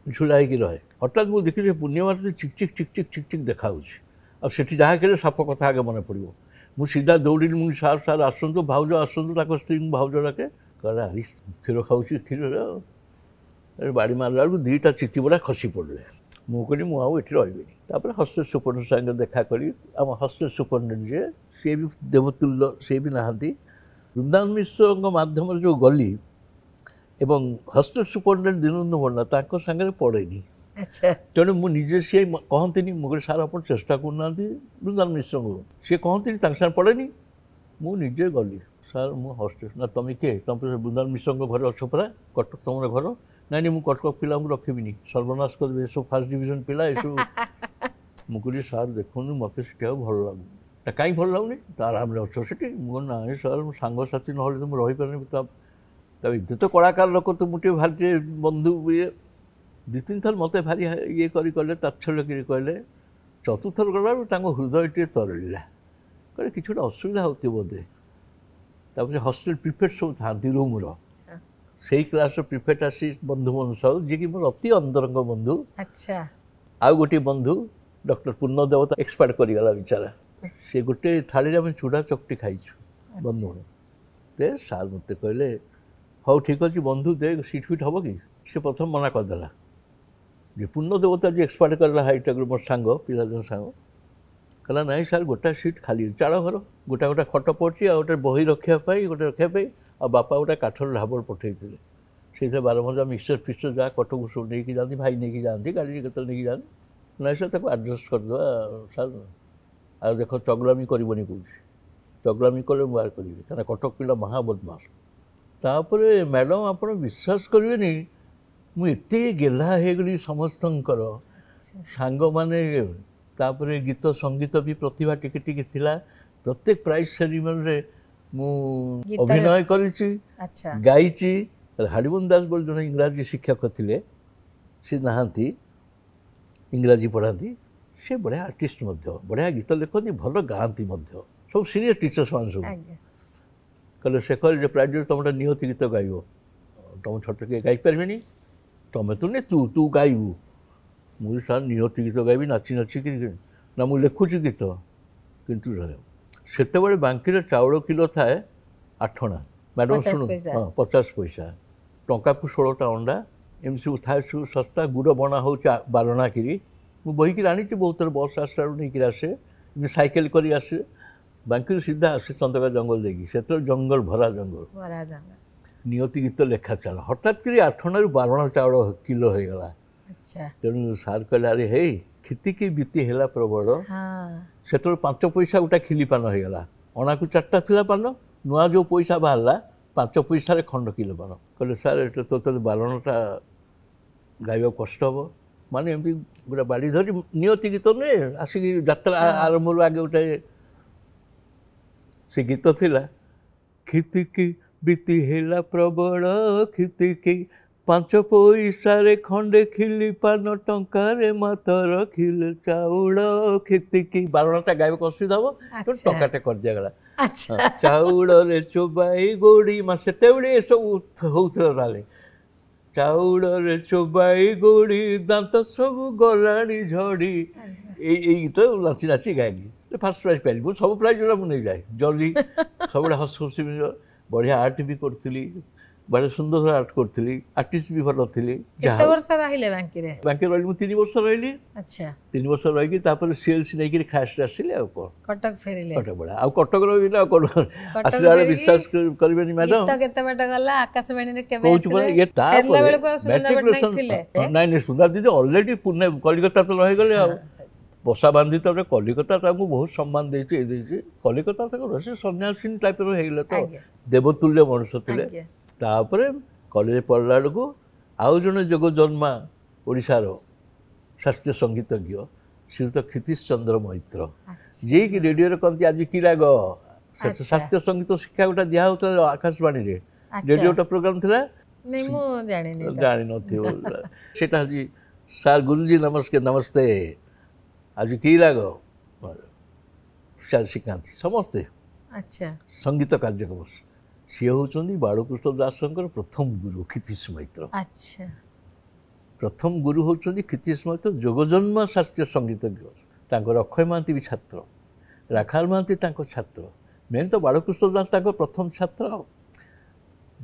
Speaker 2: झुला रहे हठात मुझे देखिए पूर्णिमा राति चिक चिक चिक चिक चिक चिक देखा आठी जहाँ कहे साप कथा आगे मन पड़ो मु सीधा दौड़ी मुझे सार सार आसतु भाउज आसतु स्त्री भाउज डाके कहला हरी क्षीर खाऊँ क्षीर बाड़ी मारला बेलू दुईटा चितिबड़ा खसी पड़े मु कहली मुझे रही हस्टेल सुपरडेंट सागर देखा करी आम हस्टेल सुपरडेंट जी सी भी देवतुल्य सी भी नहांती वृंदावन मिश्र मध्यम जो गली एवं हस्टेल सुपरडेंट दीनबंधु पण्डा सागर पढ़ेनी तेणु मुझे सी कहती मुझे सार आप चेष्टा करना वृंदावन मिश्र को सी कहती सागर पढ़ेनी मुझे गली सार मु हस्टेल ना तुम किए तुम वृंदावन मिश्र घर अच्छ परा कटक तुम घर ना नहीं मुझे कटक पिला रखी सर्वनाश कर सब फास्ट डिविजन पिला ये मुझे सार देखो मत से भल लगुन कहीं भल लगुनि आराम अच्छ से ना सार मो सांगसाथी ना तो मुझे रहीपारे एमती तो कलाकार लोक तो मुझे भारी बंधु ये दु तीन थर मत भारी ये कले तात्सल्य कहले चतुर्थर गला हृदय टे तरला कहे कि असुविधा होती बोधे हस्टेल प्रिफेक्ट सब था रूम से क्लास प्रिफेक्ट आसी बंधु साहू जी कि मोर अति अंतरंग बंधु आउ गोटे बंधु डॉक्टर पूर्ण देवता एक्सपायर करगला बेचारा से गोटे थाली आम चूड़ा चकटी खाइछु बंधु ते सार मत कहले हाँ ठीक अच्छे बंधु दे सीट फिट हम कि सी प्रथम मना करदेला जे पूर्ण देवता जी एक्सपायर करला हाईटेक मोर सांग पिलादिन सांग कहला ना सार गोटा सीट खाली चाड़ घर गोटा गोटा खट पड़ी आ गोटे बही रखापी गोटे रखापी आ बापा गोटे काठर ढाबर पठे से 12 मजा मिक्सचर फिक्सचर जहाँ कटक सब नहीं जाती भाई नहीं जाती गाड़ी के नहीं जाती ना सर आडजस्ट करदे सार आ देख चगलामी करनी कौन चगलामी कले बाहर करी क्या कटक पिला महा बदमाश तापर मैडम आप विश्वास करेनि मुझे गेला होगली समस्तंकर सांग माने तापर गीत संगीत भी प्रतिभा टिके टिके थिला प्रत्येक प्राइज सेरिमनी रे मु अभिनय करिछि गाइछि हाड़ीबन दास बोल जन इंग्राजी शिक्षक थिले से नहांती इंग्राजी पढ़ाती से बढ़िया आर्टिस्ट बढ़िया गीत लिखती भल गाँती सब सीनियर टीचर्स मान सब कहले शेखर जो प्राइज तुम निहती गीत गाइब तुम छोट किए गाइपारे तुम तो नहीं तू तू गाइबू मुझे सार निहती गीत गाइबी नाची नाची ना मुझे लिखुची गीत किंतु से बांकी चाउल किलो थाए 8 आना मैडम शुणु हाँ 50 पैसा टंका को 16टा अंडा एम सब थाए सब सस्ता गुड़ बना हो 12 आना कि बहीकि आनी बहुत थर बस आसला नहीं आसे साइकेल कर आसे बांकी सीधा आसे चंदका जंगल देखी से जंगल भरा जंगल नियति गीत लेखा चल हठात कर 8 आना 12 आना चाउल किलो हो गला तेणु सार कहले अरे हे खिति की बीती है प्रबल से 5 पैसा गोटा खिली पान हो गला अना को 4टा थिला पान नुआ जो पैसा बाहर 5 पैसा खंड किलो पान कहले सार तो 12टा गाइबा कष्ट हम माने एमती गोटे बाड़ी धरी नियति गीत नुहे आसिक यात्रा आरंभ आगे गोटे से गीत थिला खितिकी बीती है प्रबल खितिकी 5 पैसा खंडे खिली पान टंकार मातर खिल चाउल खितिकी 12टा गायब असुविधा हम तो टंकाटे कर दिगला चाउल रे चोबाई गोड़ी से सब होता ଚାଉଳରେ ଚୋବାଇ ଗୋଡ଼ି ଦାନ୍ତ ସବୁ ଗଲାଣି ଝଡ଼ି ଏଇ ଗୀତ ନାଚି ନାଚି ଗାଇଲି ଫାର୍ଷ୍ଟ ପ୍ରାଇଜ୍ ପାଇଲି ମୁଁ ସବୁ ପ୍ରାଇଜ୍ ଗୁଡ଼ା ମୁଁ ନେଇଯାଏ ଜଲ୍ଦି ସବୁବେଳେ ହସ ଖୁସି ବଢ଼ିଆ ଆର୍ଟ ବି କରୁଥିଲି ବଢ଼ିଆ ସୁନ୍ଦର ଆର୍ଟ କରୁଥିଲି ଆର୍ଟିଷ୍ଟ ବି ଭଲ ଥିଲି
Speaker 1: କେତେ ବର୍ଷ ରହିଲେ ବାଙ୍କିରେ
Speaker 2: ରହିଲି ମୁଁ 3 ବର୍ଷ ରହିଲି
Speaker 1: ଆଚ୍ଛା
Speaker 2: 3 ବର୍ଷ ରହିକି ତାପରେ ସିଏଲ୍ସି ନେଇକିରି ଖାସରେ ଆସିଲି ଆଉ କ'ଣ
Speaker 1: କଟକ ଫେରିଲେ
Speaker 2: କଟକ ପଡ଼ା ଆଉ କଟକ ରହିଲି ଆଉ କ'ଣ ଆସିଲା ବେଳେ ବିଶ୍ୱାସ କରିବେନି ମ୍ୟାଡ଼ାମ
Speaker 1: କେତେ ବାଟ ଗଲା ଆକାଶବାଣୀରେ କେବେ
Speaker 2: କହୁଛୁ ପରା ଇଏ
Speaker 1: ଫେରିଲା
Speaker 2: ତାପରେ
Speaker 1: ବେଳକୁ ଆଉ ସୁନନ୍ଦା ପଟ୍ଟନାୟକ ଥିଲେ
Speaker 2: ନାଇଁ ନାଇଁ ସୁନ୍ଦର ଦିଦି ଅଲରେଡ଼ି ପୁନେ କଲିକତା ତ ରହିଗଲେ ଆଉ ବସା ବାନ୍ଧି ତାପରେ କଲିକତା ତାଙ୍କୁ ବହୁତ ସମ୍ମାନ ଦେଇଛି ଏ ଦେଇଛି କଲିକତା ତାଙ୍କର ସେ ସନ୍ନ୍ୟାସିନୀ ଟାଇପ୍ର ହେଇଗଲେ ତ ଦେବତୁଲ୍ୟ ମଣିଷ ଥିଲେ ତାପରେ କଲେଜ ପଢ଼ିଲା ବେଳକୁ ଆଉ ଜଣେ ଯୋଗ ଜନ୍ମା ଓଡ଼ିଶାର ଶାସ୍ତ୍ରୀୟ ସଙ୍ଗୀତଜ୍ଞ ଶ୍ରୀଯୁକ୍ତ କ୍ଷିତୀଶ ଚନ୍ଦ୍ର ମୈତ୍ର ଯିଏକି ରେଡ଼ିଓରେ କହନ୍ତି ଆଜି କି ରାଗ ଶାସ୍ତ୍ରୀୟ ସଙ୍ଗୀତ ଶିକ୍ଷା ଗୋଟେ ଦିଆ ହେଉଥିଲା ଆକାଶବାଣୀରେ ରେଡ଼ିଓଟା ପ୍ରୋଗ୍ରାମ ଥିଲା ଜାଣିନଥିବ ସେଇଟା ହେଉଛି ସାର୍ ଗୁରୁଜୀ ନମସ୍କାର ନମସ୍ତେ ଆଜି କି ରାଗ ଶିଖାନ୍ତି ସମସ୍ତେ ସଙ୍ଗୀତ କାର୍ଯ୍ୟକ୍ରମ ସିଏ ହେଉଛନ୍ତି ବାଳକୃଷ୍ଣ ଦାସଙ୍କର ପ୍ରଥମ ଗୁରୁ କ୍ଷିତୀଶ ମୈତ୍ର ପ୍ରଥମ ଗୁରୁ ହେଉଛନ୍ତି କ୍ଷିତୀଶ ମୈତ୍ର ଯୋଗଜନ୍ମା ଶାସ୍ତ୍ରୀୟ ସଙ୍ଗୀତଜ୍ଞ ତାଙ୍କର ଅକ୍ଷୟ ମହାନ୍ତି ବି ଛାତ୍ର ରାଖାଲ ମହାନ୍ତି ତାଙ୍କ ଛାତ୍ର ମେନ୍ ତ ବାଳକୃଷ୍ଣ ଦାସ ତାଙ୍କ ପ୍ରଥମ ଛାତ୍ର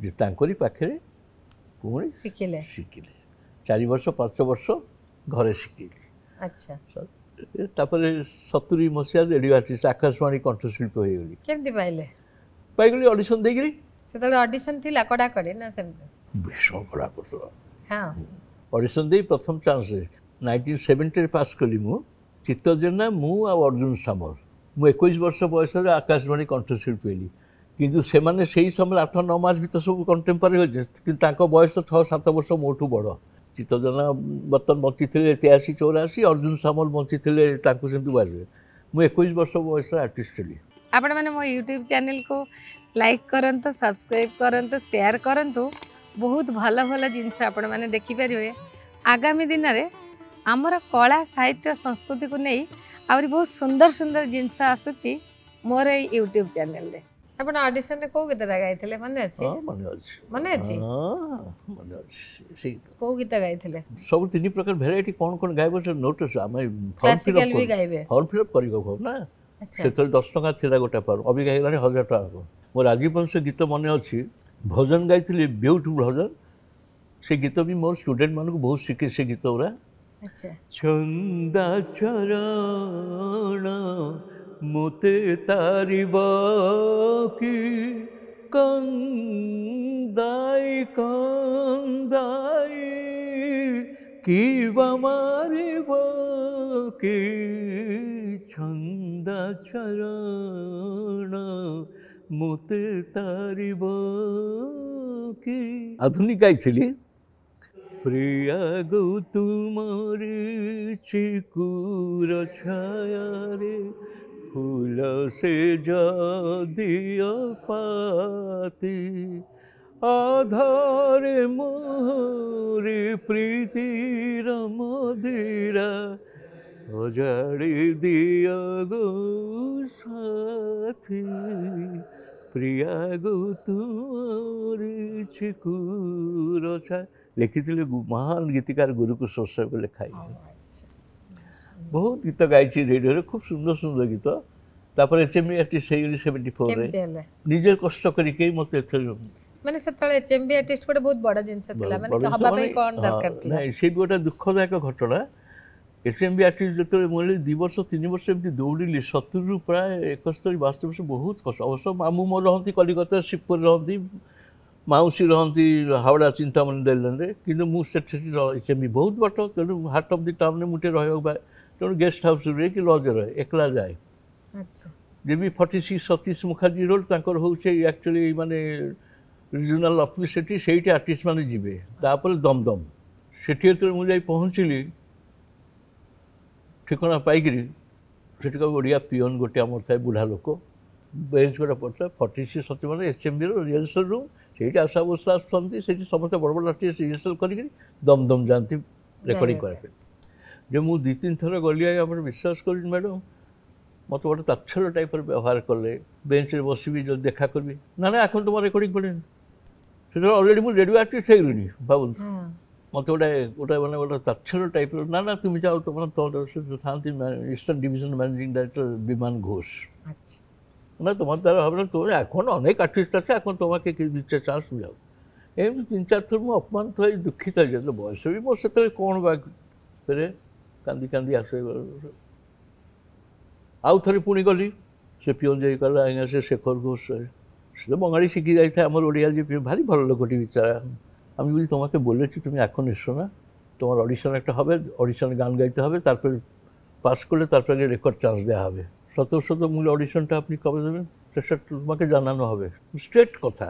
Speaker 2: ଯେ ତାଙ୍କରି ପାଖରେ ପୁଣି ଶିଖିଲେ 4 ବର୍ଷ 5 ବର୍ଷ ଘରେ ଶିଖିଲେ ତାପରେ 70 ମସିହାରେ ରେଡ଼ିଓ ଆର୍ଟିଷ୍ଟ ଆକାଶବାଣୀ କଣ୍ଠଶିଳ୍ପୀ ହୋଇଗଲି କେମିତି ପାଇଗଲି ଅଡ଼ିସନ୍ ଦେଇକିରି ସେତେବେଳେ ଅଡ଼ିସନ୍ ଥିଲା କଡ଼ାକଡ଼ି ନା ସେମିତି ଭୀଷଣ କଡ଼ା କରୁଥିଲା ଅଡ଼ିସନ୍ ଦେଇ ପ୍ରଥମ ଚାନ୍ସରେ 1970ରେ ପାସ୍ କଲି ମୁଁ ଚିତ୍ତ ଜେନା ମୁଁ ଆଉ ଅର୍ଜୁନ ସାମଲ ମୁଁ 21 ବର୍ଷ ବୟସରେ ଆକାଶବାଣୀ କଣ୍ଠଶିଳ୍ପୀ ହେଲି କିନ୍ତୁ ସେମାନେ ସେଇ ସମୟରେ 8-9 ମାସ ଭିତରେ ସବୁ କଣ୍ଟେମ୍ପୋରାରୀ ହୋଇଛି କିନ୍ତୁ ତାଙ୍କ ବୟସ 6-7 ବର୍ଷ ମୋଠୁ ବଡ଼ ଚିତ୍ତ ଜେନା ବର୍ତ୍ତମାନ ବଞ୍ଚିଥିଲେ 83-84 ଅର୍ଜୁନ ସାମଲ ବଞ୍ଚିଥିଲେ ତାଙ୍କୁ ସେମିତି ବୟସରେ ମୁଁ 21 ବର୍ଷ ବୟସରେ ଆର୍ଟିଷ୍ଟ ହେଲି ଆପଣମାନେ ମୋ ୟୁଟ୍ୟୁବ୍ ଚ୍ୟାନେଲ୍କୁ ଲାଇକ୍ କରନ୍ତୁ ସବସ୍କ୍ରାଇବ୍ କରନ୍ତୁ ସେୟାର କରନ୍ତୁ ବହୁତ ଭଲ ଭଲ ଜିନିଷ ଆପଣମାନେ ଦେଖିପାରିବେ ଆଗାମୀ ଦିନରେ ଆମର କଳା ସାହିତ୍ୟ ସଂସ୍କୃତିକୁ ନେଇ ଆହୁରି ବହୁତ ସୁନ୍ଦର ସୁନ୍ଦର ଜିନିଷ ଆସୁଛି ମୋର ଏଇ ୟୁଟ୍ୟୁବ୍ ଚ୍ୟାନେଲ୍ରେ ଆପଣ ଅଡ଼ିସନ୍ରେ କେଉଁ ଗୀତଟା ଗାଇଥିଲେ ମନେ ଅଛି ମନେ ଅଛି କେଉଁ ଗୀତ ଗାଇଥିଲେ ସବୁ 3 ପ୍ରକାର ଭେରାଇଟି କ'ଣ କ'ଣ ଗାଇବ ସେ ନୋଟ୍ ଆମେ କ୍ଲାସିକାଲ ବି ଗାଇବେ ଫର୍ମ ଫିଲ୍ଅପ୍ କରିବାକୁ ହବ ନା ସେତେବେଳେ 10 ଟଙ୍କା ଥିଲା ଗୋଟେ ଫର୍ମ ଅବିକା ହେଇଗଲାଣି 1000 ଟଙ୍କା ମୋର ଆଜି ପର୍ଯ୍ୟନ୍ତ ସେ ଗୀତ ମନେ ଅଛି ଭଜନ ଗାଇଥିଲି ବିୟୁଟିଫୁଲ୍ ଭଜନ ସେ ଗୀତ ବି ମୋର ଷ୍ଟୁଡେଣ୍ଟମାନଙ୍କୁ ବହୁତ ଶିଖେ ସେ ଗୀତ ଗୁଡ଼ା ଛନ୍ଦା ଚରଣ ମୋତେ ତାରିବ କି କନ୍ଦାଇ କନ୍ଦାଇ କିବା ମାରିବ କି ଛନ୍ଦା ଚରଣ ମୋତେ ତାରିବ କି ଆଧୁନିକ ଗାଇଥିଲି ପ୍ରିୟା ଗୌ ତୁମରି ଚିକୁର ଛାୟାରେ ଫୁଲ ସେ ଯଦିଓ ପାତି ଆଧାରେ ମୋରି ପ୍ରୀତିର ମଦିରା ଅଜାଡ଼ି ଦିଅ ଗೋ ସାଥୀ ପ୍ରିୟା ଗୌ ତୁମରି ଚିକୁର ଛାୟା ଲେଖିଥିଲେ ମହାନ ଗୀତିକାର ଗୁରୁକୃଷ୍ଣ ସାହେବ ଲେଖା ବହୁତ ଗୀତ ଗାଇଛି ରେଡ଼ିଓରେ ଖୁବ୍ ସୁନ୍ଦର ସୁନ୍ଦର ଗୀତ ତାପରେ HMV ଆର୍ଟିଷ୍ଟ ହେଇଗଲି 74ରେ ନିଜେ କଷ୍ଟ କରିକି ମୋତେ ଏଥର
Speaker 1: ମାନେ ସେତେବେଳେ HMV ଆର୍ଟିଷ୍ଟ ଗୋଟେ ବହୁତ ବଡ଼ ଜିନିଷ ଥିଲା ମାନେ ହବା ପାଇଁ କ'ଣ ଦରକାର ଥିଲା
Speaker 2: ନାଇଁ ସେ ବି ଗୋଟେ ଦୁଃଖଦାୟକ ଘଟଣା HMV ଆର୍ଟିଷ୍ଟ ଯେତେବେଳେ ମୁଁ 2 ବର୍ଷ 3 ବର୍ଷ ଏମିତି ଦୌଡ଼ିଲି 70ରୁ ପ୍ରାୟ 71-72 ବର୍ଷ ବହୁତ କଷ୍ଟ ଅବଶ୍ୟ ମାମୁଁ ମୋର ରହନ୍ତି କଲିକତାରେ ଶିବପୁରରେ ରହନ୍ତି ମାଉସୀ ରହନ୍ତି ହାୱଡ଼ା ଚିନ୍ତାମଣି ଦେଲନରେ କିନ୍ତୁ ମୁଁ ସେଠି HMV ବହୁତ ବାଟ ତେଣୁ ହାର୍ଟ ଅଫ୍ ଦି ଟାଉନରେ ମୁଁ ଟିକେ ରହିବାକୁ ତେଣୁ ଗେଷ୍ଟ ହାଉସ୍ରେ କି ଲଜ୍ରେ ରହେ ଏକଲା ଯାଏ ଯେବି 46 ସତୀଶ ମୁଖାର୍ଜୀ ରୋଡ୍ ତାଙ୍କର ହେଉଛି ଆକ୍ଚୁଆଲି ମାନେ ରିଜନାଲ୍ ଅଫିସ୍ ସେଇଠି ଆର୍ଟିଷ୍ଟ ମାନେ ଯିବେ ତାପରେ ଦମଦମ ସେଠି ଯେତେବେଳେ ମୁଁ ଯାଇ ପହଞ୍ଚିଲି ଠିକଣା ପାଇକିରି ସେଠି ଓଡ଼ିଆ ପିଅନ ଗୋଟେ ଆମର ଥାଏ ବୁଢ଼ା ଲୋକ ବେଞ୍ଚ ଗୋଟେ ପଡ଼ିଥାଏ 46 ସତୀ ମାନେ HMVର ରିହର୍ସାଲ୍ ରୁମ୍ ସେଇଠି ଆଶା ଭୋସଲା ଆସୁଛନ୍ତି ସେଇଠି ସମସ୍ତେ ବଡ଼ ବଡ଼ ଆର୍ଟିଷ୍ଟ ରିହର୍ସାଲ୍ କରିକିରି ଦମଦମ ଯାଆନ୍ତି ରେକର୍ଡ଼ିଂ କରିବା ପାଇଁ ଯେ ମୁଁ 2-3 ଥର ଗଲି ଆପଣ ବିଶ୍ୱାସ କରିବି ମ୍ୟାଡ଼ାମ୍ ମୋତେ ଗୋଟେ ତାଚ୍ଛଲ୍ୟ ଟାଇପ୍ର ବ୍ୟବହାର କଲେ ବେଞ୍ଚରେ ବସିବି ଯଦି ଦେଖା କରିବି ନା ଆଖନ୍ତୁ ତୁମ ରେକର୍ଡ଼ିଂ ପଡ଼ିନି ସେତେବେଳେ ଅଲରେଡ଼ି ମୁଁ ରେଡ଼ିଓ ଆର୍ଟିଷ୍ଟ ହେଇଗଲିଣି ଭାବନ୍ତୁ।
Speaker 1: ହଁ
Speaker 2: ମୋତେ ଗୋଟେ ମାନେ ଗୋଟେ ତାଚ୍ଛଲ୍ୟ ଟାଇପ୍ର ନା ତୁମେ ଯାଅ ତୁମର ଥାନ୍ତି ଇଷ୍ଟର୍ଣ୍ଣ ଡିଭିଜନ ମ୍ୟାନେଜିଂ ଡାଇରେକ୍ଟର ବିମାନ ଘୋଷ।
Speaker 1: আচ্ছা
Speaker 2: না তোমার দ্বারা হবে না, তুমি এখন অনেক আর্টিস্ট আছে, এখন তোমাকে কি দিচ্ছে চান্স, তুমি যাও। ଏମିତି 3-4 ଥର ମୁଁ ଅପମାନିତ ହେଇ ଦୁଃଖିତ ହେଇଯାଏ। ବୟସ ବି ମୋର ସେତେବେଳେ କ'ଣ ବା ଫେରେ କାନ୍ଦି କାନ୍ଦି ଆସେ। ଆଉ ଥରେ ପୁଣି ଗଲି, ସେ ପିଅନ ଯାଇ କହିଲା ଆଜ୍ଞା ସେ ଶେଖର ଘୋଷ, সে তো বঙালি শিখে যাইতে আমার ওড়িয়া যে ভারী ভালো লোকটি বিচারা। আমি বলি তোমাকে বলেছি তুমি এখন এসো না, তোমার অডিশন একটা হবে, অডিশনে গান গাইতে হবে, তারপরে পাস করলে তারপরে রেকর্ড চান্স দেওয়া হবে। শতমূল্য অডিশনটা আপনি কবে দেবেন সেটা তোমাকে জানানো হবে। স্ট্রেট কথা,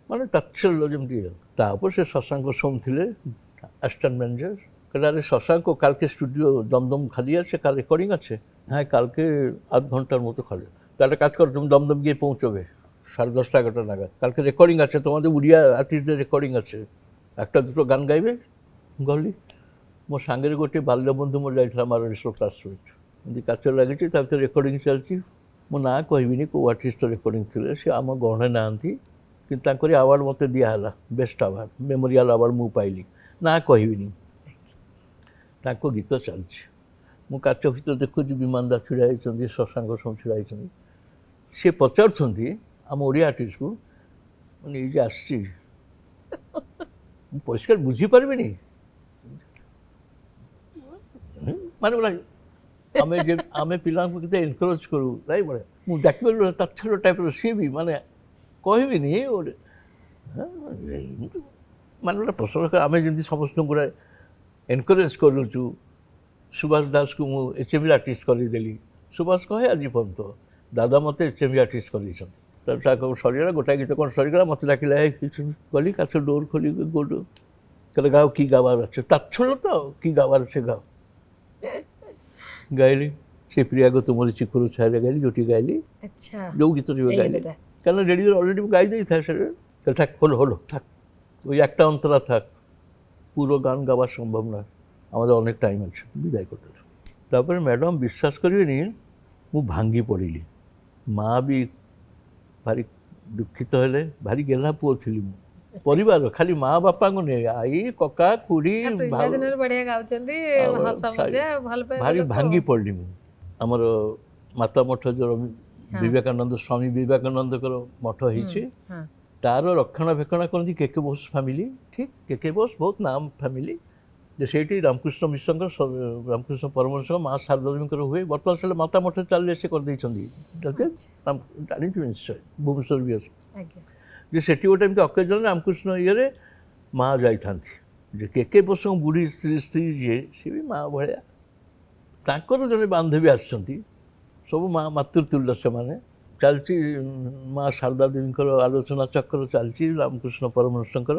Speaker 2: মানে তাচ্ছল্য যেমতি। তারপর সে শশাঙ্ক সোম ଥିଲେ অ্যাসিস্ট্যান্ট ম্যানেজার, कहला अरे शशांक কালকে স্টুডিও দমদম খালি আছে, কাল রেকর্ডিং আছে। হ্যাঁ কালকে আধ ঘন্টার মতো খালি, তাহলে কাজ করো তুমি দমদম গিয়ে পৌঁছবে 10:30 11টা নাগাদ, কালকে রেকর্ডিং আছে, তোমাদের উড়িয়া আর্টিস্টদের রেকর্ডিং আছে, একটা দুটো গান গাইবে। গলি ମୋ ସାଙ୍ଗରେ ଗୋଟିଏ ବାଲ୍ୟବନ୍ଧୁ ମୋର ଯାଇଥିଲା ମାରଣେଶ୍ୱର କ୍ଲାସମେଟ୍, ଏମିତି କାଚ ଲାଗିଛି, ତା ଭିତରେ ରେକର୍ଡ଼ିଂ ଚାଲିଛି। ମୁଁ ନାଁ କହିବିନି କେଉଁ ଆର୍ଟିଷ୍ଟ ରେକର୍ଡ଼ିଂ ଥିଲେ, ସେ ଆମ ଗହଣରେ ନାହାନ୍ତି, କିନ୍ତୁ ତାଙ୍କରି ଆୱାର୍ଡ଼ ମୋତେ ଦିଆହେଲା, ବେଷ୍ଟ ଆୱାର୍ଡ଼, ମେମୋରିଆଲ୍ ଆୱାର୍ଡ଼ ମୁଁ ପାଇଲି, ନାଁ କହିବିନି। ତାଙ୍କ ଗୀତ ଚାଲିଛି, ମୁଁ କାଚ ଭିତରେ ଦେଖୁଛି ବିମାନ ଦା ଛିଡ଼ା ହେଇଛନ୍ତି, ଶଶାଙ୍କ ସବୁ ଛିଡ଼ା ହେଇଛନ୍ତି। ସେ ପଚାରୁଛନ୍ତି ଆମ ଓଡ଼ିଆ ଆର୍ଟିଷ୍ଟକୁ, ମାନେ ଏଇ ଯେ ଆସିଛି, ମୁଁ ପରିଷ୍କାର ବୁଝିପାରିବିନି, ମାନେ ଆମେ ପିଲାଙ୍କୁ କେତେ ଏନକରେଜ୍ କରୁ, ନାଇଁ ବଢ଼ିଆ। ମୁଁ ଦେଖିପାରିବି ତାଚ୍ଛଲ୍ୟ ଟାଇପ୍ର, ସିଏ ବି ମାନେ କହିବିନି ଗୋଟେ ମାନେ ଗୋଟେ ପସନ୍ଦ। ଆମେ ଯେମିତି ସମସ୍ତଙ୍କୁ ଗୋଟେ ଏନକରେଜ୍ କରୁଛୁ। ସୁଭାଷ ଦାସକୁ ମୁଁ HMV ଆର୍ଟିଷ୍ଟ କରିଦେଲି, ସୁଭାଷ କହେ ଆଜି ପର୍ଯ୍ୟନ୍ତ ଦାଦା ମୋତେ HMV ଆର୍ଟିଷ୍ଟ କରିଦେଇଛନ୍ତି। ତାପରେ ସରିଗଲା, ଗୋଟାଏ ଗୀତ କ'ଣ ସରିଗଲା, ମୋତେ ଡାକିଲା କିଛି ଗଲି, କାଛ ଡୋର୍ ଖୋଲି ଗୋଡ଼ କହିଲେ ଗାও କି ଗାବାର ଅଛି, ତାଚ୍ଛଲ୍ୟ ତ କି ଗାବାର ଅଛି ଗାও। ଗାଇଲି ସେ ପ୍ରିୟାକୁ ତୁମର ଚିକୁର ଛାୟାରେ ଗାଇଲି, ଯୋଉଠି ଗାଇଲି,
Speaker 1: আচ্ছা
Speaker 2: ଯୋଉ ଗୀତ ଯୋଉ ଗାଇଲି, କାରଣ ରେଡ଼ିଓରେ ଅଲରେଡ଼ି ମୁଁ ଗାଇ ଦେଇଥାଏ। সেটা থাক হলো থাক, ওই একটা অন্তরা থাক, পুরো গান গাওয়া সম্ভব নয়, আমাদের অনেক টাইম আছে, বিদায় করতে। তারপরে ম্যাডাম বিশ্বাস করিবেনি, ମୁଁ ଭାଙ୍ଗି ପଡ଼ିଲି। ମା ବି ଭାରି ଦୁଃଖିତ ହେଲେ, ଭାରି ଗେହ୍ଲା ପୁଅ ଥିଲି ମୁଁ। ପରିବାର ଖାଲି ମା ବାପାଙ୍କୁ ନେଇ, ଆଈ କକା ଖୁଡ଼ି
Speaker 1: ବଢିଆ ଗାଉଛନ୍ତି, ହସ ମଜା ଭଲ ପାଇବା,
Speaker 2: ଭାରି ଭାଙ୍ଗି ପଡ଼ିଲି ମୁଁ। ଆମର ମାତା ମଠ ଯେଉଁ ବିବେକାନନ୍ଦ, ସ୍ୱାମୀ ବିବେକାନନ୍ଦଙ୍କର ମଠ ହେଇଛି, ତାର ରକ୍ଷଣାବେକ୍ଷଣ କରନ୍ତି KK ବୋଷ ଫ୍ୟାମିଲି। ଠିକ୍, KK ବୋଷ ବହୁତ ନାମ ଫ୍ୟାମିଲି, ଯେ ସେଇଠି ରାମକୃଷ୍ଣ ମିଶ୍ରଙ୍କର, ରାମକୃଷ୍ଣ ପରମହଂସଙ୍କ ମା ଶାରଦାଦେବୀଙ୍କର ହୁଏ। ବର୍ତ୍ତମାନ ସେଟା ମାତା ମଠ ଚାଲିଲେ ସେ କରିଦେଇଛନ୍ତି, ଜାଣିଥିବେ ନିଶ୍ଚୟ, ଭୁବନେଶ୍ୱର ବି ଅଛି। ଯେ ସେଠି ଗୋଟେ ଏମିତି ଅକେଜନ୍ ରାମକୃଷ୍ଣ ଇଏରେ ମା ଯାଇଥାନ୍ତି, ଯେ KK ବୋଷଙ୍କ ବୁଢ଼ୀ ସ୍ତ୍ରୀ ଯିଏ, ସିଏ ବି ମା ଭଳିଆ। ତାଙ୍କର ଜଣେ ବାନ୍ଧବୀ ଆସିଛନ୍ତି, ସବୁ ମା ମାତୃତୁଲ୍ୟ ସେମାନେ। ଚାଲିଛି ମା ଶାରଦା ଦେବୀଙ୍କର ଆଲୋଚନା ଚକ୍ର ଚାଲିଛି, রামকৃষ্ণ পরমহংসଙ୍କର।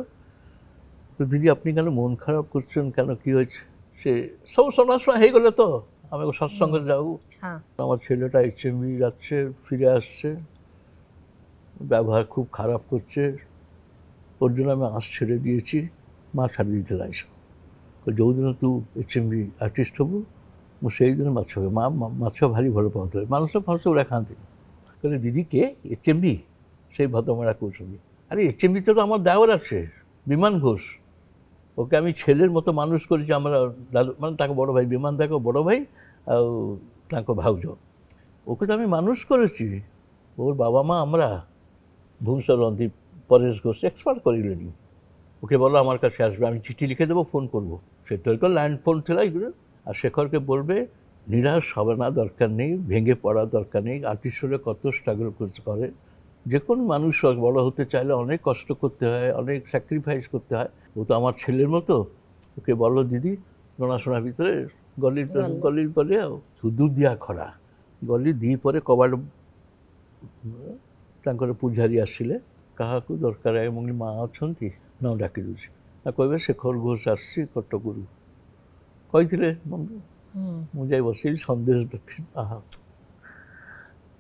Speaker 2: দিদি আপনি কেন মন খারাপ করছেন, কেন কী হয়েছে? সে সব শোনাশোনা হয়ে গেলে তো আমি সৎসঙ্গে যাও, আমার ছেলেটা HMV যাচ্ছে, ফিরে আসছে, ব্যবহার খুব খারাপ করছে, ওর জন্য আমি আঁশ ছেড়ে দিয়েছি। মা ছাড়ি দিতে লাগছে, ଯେଉଁଦିନ ତୁ HMV ଆର୍ଟିଷ୍ଟ ହେବୁ ମୁଁ ସେଇଦିନ ମାଛ ଖାଇବି। ମାଛ ଭାରି ଭଲ ପାଉଥିଲେ, ମାଂସ ଫାଂସ ଗୁଡ଼ା ଖାଆନ୍ତିନି। କହିଲେ ଦିଦି কে HMV? সেই ভদ্রমহিলা কৌশলী, আরে HMVতে তো আমার দেওয়ার আছে বিমান ঘোষ, ওকে আমি ছেলের মতো মানুষ করেছি। আমরা দাদু মানে তাকে বড় ভাই, বিমান দাকে বড় ভাই আর তাকে ভাউজ, ওকে তো আমি মানুষ করেছি। ওর বাবা মা আমরা ভুবনেশ্বর রন্ধি, পরেশ ঘোষ এক্সপার্ট করিলেনি। ওকে বলো আমার কাছে আসবে, আমি চিঠি লিখে দেবো, ফোন করবো। সেটা তো ল্যান্ড ফোন ছিল এগুলো। আর শেখরকে বলবে নিরাশ হবে না, দরকার নেই, ভেঙে পড়ার দরকার নেই। আর্টিস্ট হলে কত স্ট্রাগল করতে করে, যে কোনো মানুষ বড় হতে চাইলে অনেক কষ্ট করতে হয়, অনেক স্যাক্রিফাইস করতে হয়। ও তো আমার ছেলের মতো, ওকে বলো দিদি। ଜଣାଶୁଣା ଭିତରେ ଗଲି ଗଲି ଆଉ ସୁଦୁଦିଆ ଖରା ଗଲି। ଦ୍ୱିପରେ କବାଟ ତାଙ୍କର ପୂଜାରୀ ଆସିଲେ, କାହାକୁ ଦରକାର? ମୁଁ କହିଲି ମା ଅଛନ୍ତି ନା, ଡାକି ଦେଉଛି ନା, କହିବେ ଶେଖର ଘୋଷ ଆସିଛି କଟକରୁ କହିଥିଲେ। ମୁଁ ଯାଇ ବସିଲି, ସନ୍ଦେଶ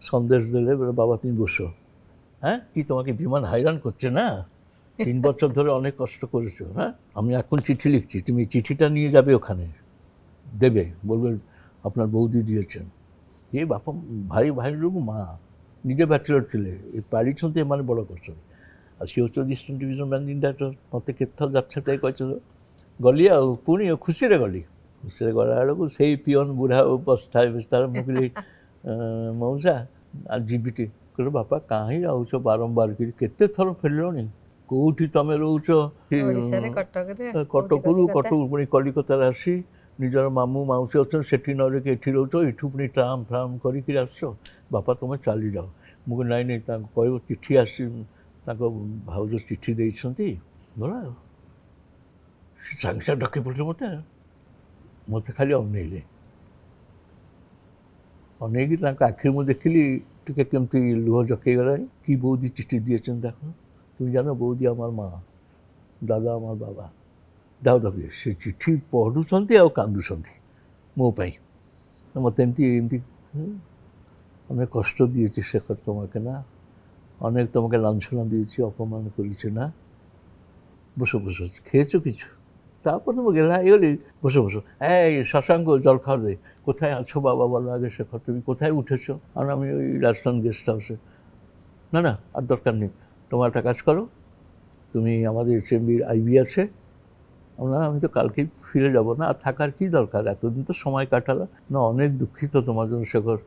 Speaker 2: সন্দেশ দিলে, বাবা তুমি বসো। হ্যাঁ কি তোমাকে বিমান হাইরান করছে না, 3 বছর ধরে অনেক কষ্ট করেছো। হ্যাঁ আমি এখন চিঠি লিখছি, তুমি চিঠিটা নিয়ে যাবে, ওখানে দেবে, বলবে আপনার বৌদি দিয়েছেন। ଏ ବାପା ଭାଇ ଭାଇ ଲୋକ ମା ନିଜେ ବ୍ୟାଚଲର ଥିଲେ, ପାରିଛନ୍ତି ଏମାନେ ବଡ଼ କରିଛନ୍ତି। सी होती ईस्टर्न डिविजन मैनेजिंग डायरेक्टर मत केतर जाते कही गली पुणी खुशी गली खुशी गला बेलू से पिअन बुढ़ा बसता तार मुझे मौसा आज जीविटी कहले बापा कहीं आउच बारंबार केते थर फेरल कौटी तुम रोच कटक पुणी कलिकतार आसी निजर मामू मौसी अच्छा से न कि रोच यू पुणी ट्राम फ्राम कर आस बापा तुम चली जाओ मुझे नाई नहीं कह चिठी आसी भाउज चिठी देती गला सागे सागे डके पड़े मत खाली अनैले अनैकी आखिरी मुझे देखिली टे केमती लुह जकई गला कि बौदी चिठी दिए देख तुम जान बौदी आमार माँ दादा आमार बाबा दाऊ दाबी से चिठी पढ़ुंट आ कांदुंट मोपाई मत एमती अनेक कष्ट दिए शेखर तुम्हें ना अनेक तुम्हें लाछना दिए अपमान कर बस बस खेच किचु तापर तुम गेला गली बस बस ए शशांक जल खाओ दे कोথায় আছো बाबा बोलो आगे शेखर तुम कोথায় उठेছো और আমি ওই রাজস্থান गेस्ट हाउसे ना ना আর দরকার নেই তোমার একটা কাজ করো তুমি আমাদের এসএমবির আইবি আছে আমি তো কালকেই ফিরে যাব না আর থাকার কি দরকার এতদিন তো সময় কাটালো না অনেক দুঃখিত তোমার জন্য শেখর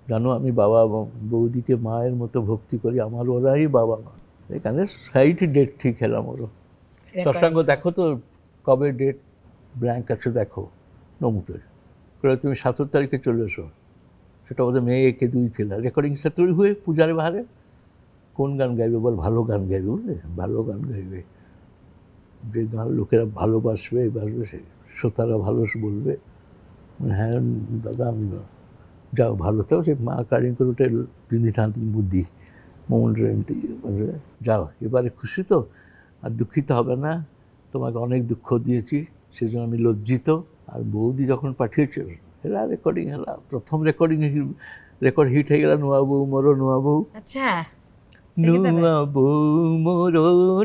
Speaker 2: জানো আমি বাবা বৌদিকে মায়ের মতো ভক্তি করি আমার ওরাই বাবা মা এখানে সাইট ডেট ঠিক এলাম ওর শশাঙ্ক দেখো তো কবে ডেট ব্ল্যাঙ্ক আছে দেখো নমুতের করে তুমি 17 তারিখে চলে এসো সেটা ওদের মে 1-2 ছিল রেকর্ডিং সেতুই হয়ে পূজার বাহারে কোন গান গাইবে বল ভালো গান গাইবে বুঝলে ভালো গান গাইবে যে গান লোকেরা ভালোবাসবে বাসবে শ্রোতারা ভালো বলবে হ্যাঁ দাদা আমি যাও ভালো তো সে মা কারিং করে ওটা পিঁধি থাকি বুদ্ধি মমনটা এমতি যাও এবারে খুশি তো আর দুঃখিত হবে না তোমাকে অনেক দুঃখ দিয়েছি সেজন্য আমি লজ্জিত আর বৌদি যখন পাঠিয়েছে এলা রেকর্ডিং এলা প্রথম রেকর্ডিং রেকর্ড হিট হয়ে গেল নুয়া বউ মোর নুয়া বউ
Speaker 1: আচ্ছা
Speaker 2: নুয়া বউ মোর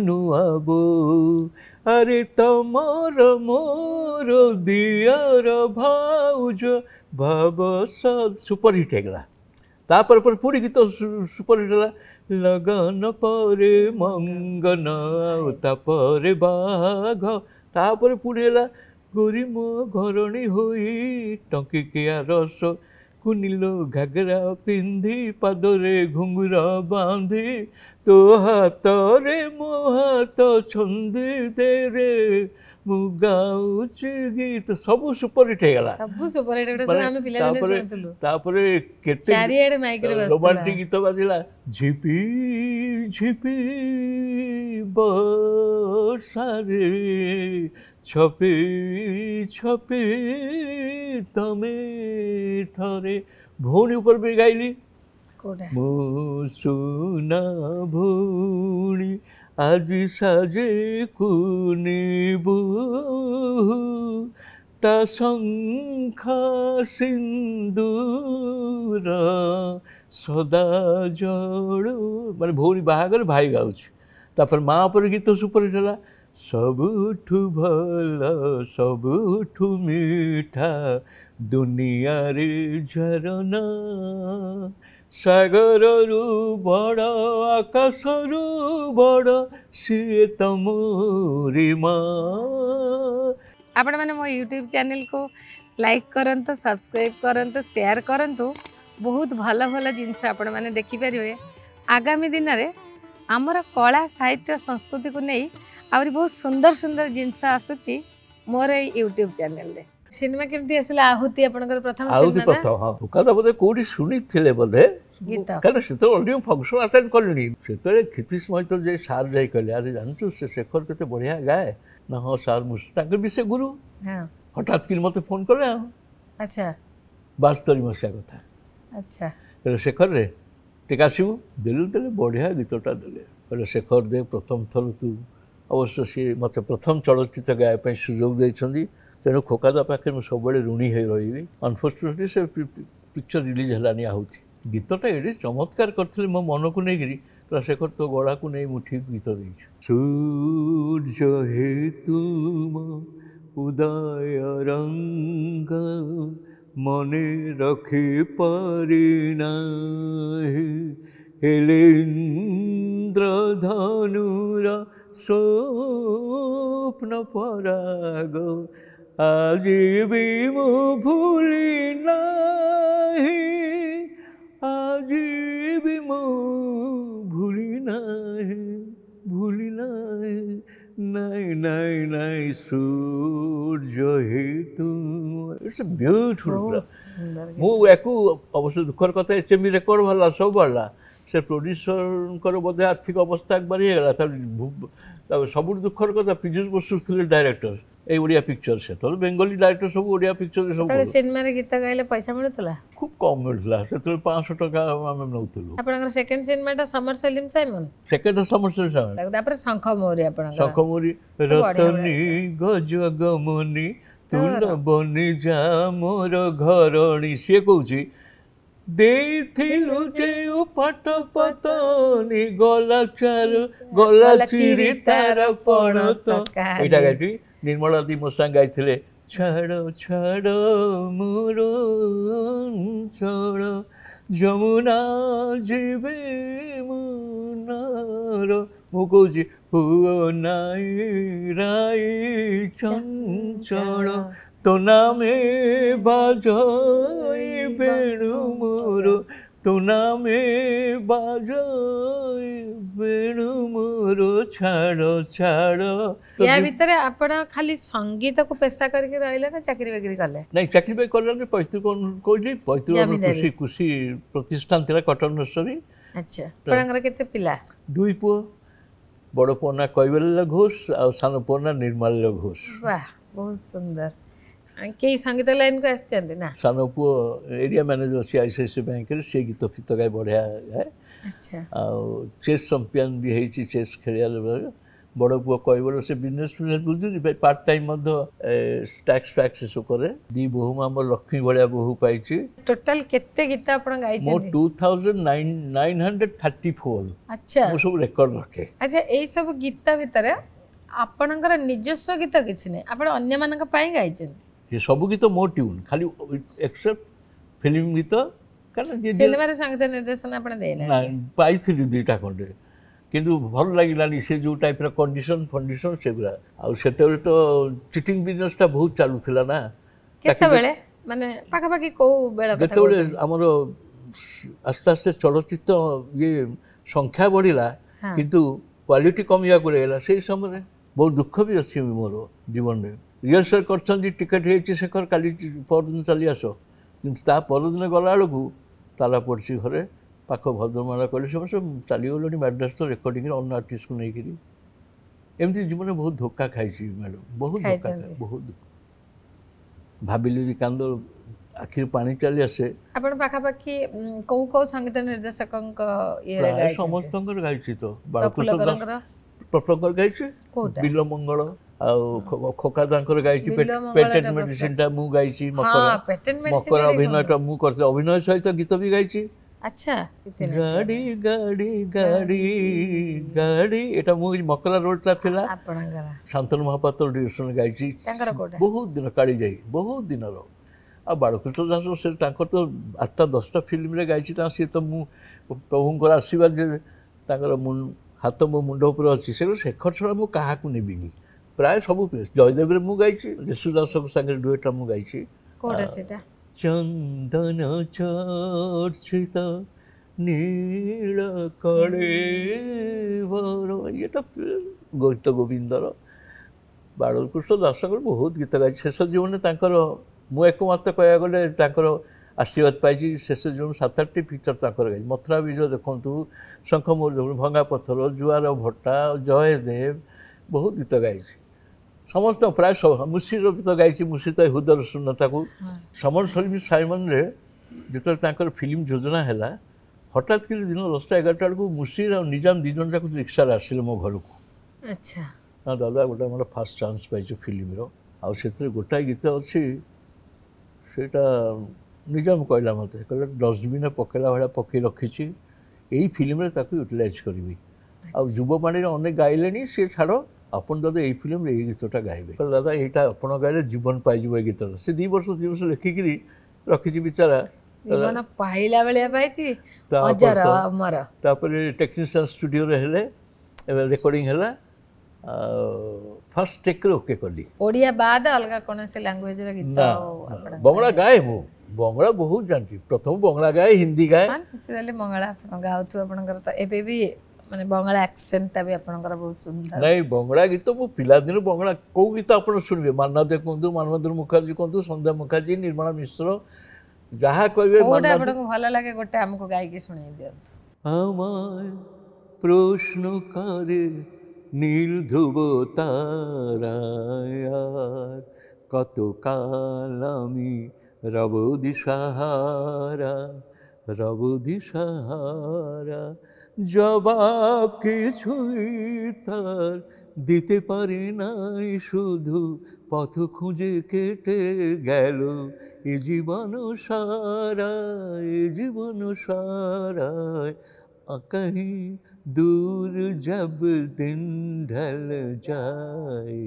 Speaker 2: নুয়া বউ আরে তোমার মোর দিয়ার ভাউজ ভাব সুপার হিট হয়ে গেল তারপর পর পুরী গীত সুপার হিট হল লগন পরে মঙ্গন তাপরে বাঘ তাপরে পুরী এলা গরি মো ঘরণী হই টঙ্কিকিয়া রস কুনিল ঘাগরা পিন্ধি পাদরে ঘুঙ্গুরা বাঁধি তো হাতরে মো হাত ছন্দি দে রে মু গাউছি গীত সবু সুপার হিট হয়ে গেল
Speaker 1: সবু সুপার হিট এটা আমি পিলা দিনে শুনতিলু
Speaker 2: তারপরে কেতে
Speaker 1: চারিয়াড়ে মাইক্রে বাজলা
Speaker 2: রোমান্টিক গীত বাজিলা ঝিপি ঝিপি বর্ষারে ছপি ছপি তমে থরে ভৌণী উপর भी গাইলি
Speaker 1: কোটা
Speaker 2: মো সোনা ভৌণী আজি সাজে কুনিবু তা শঙ্খা সিন্দুর সদা জড় মানে ভৌণী বাহাগরে ভাই গাউছে তারপর মা উপরে গীত সুপার হিট হলা सबुठु भल सबुठु मीठा दुनियारे झरना सागररु बड़ आकाशरु बड़ सिए तमोरी माँ
Speaker 1: आपण मैंने मो यूट्यूब चैनल को लाइक करंतु सब्सक्राइब करंतु शेयर करंतु बहुत भल भल जिनस आपण मैंने देखिपारे आगामी दिन में आमर कला साहित्य संस्कृति को नहीं आउरी बहुत सुंदर सुंदर जिनस आसुची मोर यूट्यूब चैनल रे सिनेमा केमती आसला आहुति आपनकर प्रथम
Speaker 2: आहुति
Speaker 1: सिनेमा
Speaker 2: प्रथम हां ओकादा बोधे कोडी सुनी थिले बोधे
Speaker 1: गीत
Speaker 2: कारण से तो ऑडियो फंक्शन अटेंड करलिनी से तो खितिस मय तो जे सार जाय कहले अरे जानछु से शेखर केते बढ़िया गाए ना हां सार मुस्ताक विषय गुरु
Speaker 1: हां
Speaker 2: हठात कि मते फोन करले
Speaker 1: अच्छा
Speaker 2: 72 मसिया कथा
Speaker 1: अच्छा
Speaker 2: कहले शेखर रे टिका आसीबु देले बढ़िया गीतटा देले कहले शेखर दे प्रथम थर तू अवश्य सी मत प्रथम चलचित्र गायब सुजोग देछंदी तेणु खोकादा पाखे सब ऋणी हो रही अनफर्चुनेटली से पिक्चर रिलीज है आहुति गीतटा ये चमत्कार करते मो मन को नहीं शेखर तो गड़ा को नहीं मुठी गीत दे सूर्य हे तुम उदय रंग मने रखी पारि ना हेले ইন্দ্রধনুর স্বপ্ন পরাগ আজি বি মু ভুলি নাহি আজি বি মু ভুলি নাহি নাই নাই নাই সূর্য হে তুমি ইটস এ ब्यूटीफुल ମୁଁ ୟାକୁ ଅବଶ୍ୟ ଦୁଃଖର କଥା ଏଚଏମ୍ବି ରେକର୍ଡ ବାହାରିଲା ସବୁ ବାହାରିଲା ସେ ପ୍ରୋଡ୍ୟୁସରଙ୍କର ବୋଧେ ଆର୍ଥିକ ଅବସ୍ଥା ଏକବାର ହେଇଗଲା ତାପରେ ସବୁଠୁ ଦୁଃଖର କଥା ପୀୟୁଷ ବସୁ ଥିଲେ ଡାଇରେକ୍ଟର এই ଓଡ଼ିଆ ପିକ୍ଚର ସେତେବେଳେ ବେଙ୍ଗଲୀ ଡାଇରେକ୍ଟର ସବୁ ଓଡ଼ିଆ ପିକ୍ଚରରେ ସବୁ
Speaker 1: ସିନେମାରେ ଗୀତ ଗାଇଲେ ପଇସା ମିଳୁଥିଲା
Speaker 2: ଖୁବ୍ କମ୍ ମିଳୁଥିଲା ସେତେବେଳେ 500 ଟଙ୍କା ଆମେ ନେଉଥିଲୁ
Speaker 1: ଆପଣଙ୍କର ସେକେଣ୍ଡ ସିନେମାଟା ସମର ସଲିମ ସାଇମନ
Speaker 2: ସେକେଣ୍ଡ ସମସ୍ୟା ସାଇମନ
Speaker 1: ତାପରେ ଶଙ୍ଖ ମୌରୀ ଆପଣଙ୍କର
Speaker 2: ଶଙ୍ଖ ମୌରୀ ରତନୀ ଗଜଗମନି ତୁଲ ବନି ଯା ମୋର ଘରଣୀ ସିଏ କହୁଛି ଦେଇଥିଲୁ ଯେଉଁ ପାଟ ପତନି ଗଲା ଚିରି ତାର ପଣତ ଏଇଟା ଗାଇଥିଲି ନିର୍ମଳା ଦି ମୋ ସାଙ୍ଗେ ଗାଇଥିଲେ ଛାଡ଼ ଛାଡ଼ ମୋର ଅଞ୍ଚଳ ଯମୁନା ଯିବେ ମୁନାର ମୁଁ କହୁଛି ପୁଅ ନାଇ ରାଇ ଚଞ୍ଚଳ তো নামে বাজয় বেণু মোর তো নামে বাজয় বেণু মোর ছাড় ছাড়
Speaker 1: या ভিতরে আপন খালি সঙ্গীতକୁ পেশা କରିକି ରହିଲେ ନା ଚାକିରି ବାକିରି କଲେ
Speaker 2: ନାଇଁ ଚାକିରି ବାକିରି କଲେ ପୈତୃକ କହିଲି ପୈତୃକ କୃଷି କୃଷି ପ୍ରତିଷ୍ଠାନ ଥିଲା କଟକ ନର୍ସରୀ
Speaker 1: ଆଚ୍ଛା ଆପଣଙ୍କର କେତେ ପିଲା
Speaker 2: ଦୁଇ ପୁଅ ବଡ଼ ପୁଅ ନା କୈବଲ୍ୟ ଘୋଷ ଆଉ ସାନ ପୁଅ ନା ନିର୍ମାଲ୍ୟ ଘୋଷ
Speaker 1: ବାଃ ବହୁତ ସୁନ୍ଦର କେହି ସଙ୍ଗୀତ ଲାଇନ୍କୁ ଆସିଛନ୍ତି ନା
Speaker 2: ସାନ ପୁଅ ଏରିଆ ମ୍ୟାନେଜର ଅଛି ICICI ବ୍ୟାଙ୍କରେ ସେ ଗୀତ ଫିତ ଗାଏ ବଢ଼ିଆ ଗାଏ ଆଉ ଚେସ୍ ଚମ୍ପିଆନ୍ ବି ହେଇଛି ଚେସ୍ ଖେଳିବା ବେଳେ ବଡ଼ ପୁଅ କୈବଲ୍ୟ ସେ ବିଜନେସ୍ ବୁଝୁଛି ପାର୍ଟ ଟାଇମ୍ ମଧ୍ୟ ଟ୍ୟାକ୍ସ ଫ୍ୟାକ୍ସ ଏସବୁ କରେ ଦି ବୋହୂ ଆମର ଲକ୍ଷ୍ମୀ ଭଳିଆ ବୋହୂ ପାଇଛି
Speaker 1: ଟୋଟାଲ କେତେ ଗୀତ ଆପଣ ଗାଇଛନ୍ତି
Speaker 2: ମୁଁ 2934
Speaker 1: ଆଚ୍ଛା
Speaker 2: ମୁଁ ସବୁ ରେକର୍ଡ ରଖେ
Speaker 1: ଆଚ୍ଛା ଏଇ ସବୁ ଗୀତ ଭିତରେ ଆପଣଙ୍କର ନିଜସ୍ୱ ଗୀତ କିଛି ନାହିଁ ଆପଣ ଅନ୍ୟମାନଙ୍କ ପାଇଁ ଗାଇଛନ୍ତି
Speaker 2: ये सब गीत मो ट्यून खाली एक्सेप्ट फिल्म गीत
Speaker 1: सिनेमा संगीत निर्देशन आपण देना
Speaker 2: पाई दुईटा खंडे किंतु भल लगिलानी से जो टाइप कंडीशन फंडिशन से गुला आ सेते तो चिटिंग बिजनेसटा बहुत चालू थिला ना
Speaker 1: केते बेले माने पाखा पाखी को बेला कथा
Speaker 2: केते हमर आस्ते आस्ते चलचित्र ये संख्या बढ़िला किंतु क्वालिटी कमिया गला से समय बहुत दुख भी अच्छी मोर जीवन में रिहर्सल कर टिकेट होती शेखर काली परदिन चली आस कि परदिन गला बेलू ताला पड़ी घरे पाख भद्रमाला कले समस्त चलीगल मैड्रास तो रेकर्डिंग अन्न आर्टिस्ट को लेकर एमती जीवन में बहुत धोखा खाई मैडम बहुत धोखा बहुत भाविली कांद आखिर पानी चली आसे
Speaker 1: आपण पाखापाखि कौ कौ संगीत निर्देशक
Speaker 2: समस्त गाई तो बालकृष्ण दास प्रफुल्ल गाई बिल मंगल खोका दांकर गाई पेटेंट मेडिसिन टा मु गाई मकर अभिनय टा मु करते अभिनय सहित गीत भी गाई
Speaker 1: अच्छा
Speaker 2: गाड़ी गाड़ी गाड़ी गाड़ी एटा मु मकरा रोड टा थिला शांतनु महापात्र डिरेक्शन गाई बहुत दिन काली जाई बहुत दिन रो आ बालकृष्ण दास से तांकर तो 8-10टा फिल्म रे गाई सी तो मु प्रभुंकर आशीर्वाद जे तांकर हाथ मो मुंड ऊपर अच्छी से शेखर छड़ा मु कहा को नेबिनी प्राय सब जयदेव रे मु गाई यशुदास संगे डुएटा मु गाई
Speaker 1: कोडा सेटा
Speaker 2: चंदन चर्चित नील कलेवर ये तो गीत गोविंदर बालकृष्ण दास बहुत गीत गाई शेष जीवन मु एकमात्र कह गले आशीर्वाद पाई शेष जीवन 7-8टी पिक्चर गाई मथुरा विजय देखु शंखमोर देखु भंगा पत्थर जुआर भट्टा जयदेव बहुत गीत गाई समस्त प्राय मुसीर गीत गाई मुसी तो हृदय शून्यता को समर सलीम साइमन रे जो फिल्म योजना है हठात कि दिन 10-11टा बेलू मुसीर और निजाम दिजन जाक रिक्शा आसिले मो घर को
Speaker 1: अच्छा
Speaker 2: हाँ दादा गोटे मोर फास्ट चांस पाई फिल्म से गोटाए गीत अच्छी से निजाम कहला मत कहला डस्टबिन पकेला भाया पकई रखी यही फिल्म यूटिलाइज करी आ युववाणी अनेक गाइले सी छाड़ आपन दादा यही फिल्म ये गीतटा गाइबे दादा यहाँ आप गाइले जीवन पाइज ये गीतटा से 2 वर्ष 3 वर्ष लिखिकी रखी बेचारा
Speaker 1: जीवन पाइला बेलिया पाइछि
Speaker 2: तापर
Speaker 1: अजर
Speaker 2: तो-
Speaker 1: अमर
Speaker 2: तापर टेक्नीशियन स्टूडियो रे हेले एबे रिकॉर्डिंग हैला फर्स्ट टेक रे ओके कली
Speaker 1: ओडिया बाद अलगा कौन से लैंग्वेज रे गीत
Speaker 2: ना बंगला गाए मु बंगला बहुत जानची प्रथम बंगला गाए हिंदी गाए
Speaker 1: नेचुराली मंगला आपण गाउथु आपणकर त एबे भी माने बंगला एक्सेंट भी आपणकर बहुत सुंदर
Speaker 2: नहीं बंगला गीत मु पिला दिन बंगला को गीत आपण सुनबे माननाथ कुंदु मानवेंद्र मुखर्जी कुंदु संध्या मुखर्जी निर्मला मिश्र जहाँ कहबे
Speaker 1: कोटा आपणको भल लागे गोटे हमको गाई के सुनाई दियंतु
Speaker 2: আমায় প্রশ্ন করে নীল ধ্রুব তারায় আর কতকাল আমি রব দিশাহারা জবাব কিছুই তার দিতে পারি নাই শুধু পথ খুঁজে কেটে গেল এ জীবন সারায় कहीं दूर जब दिन ढल जाए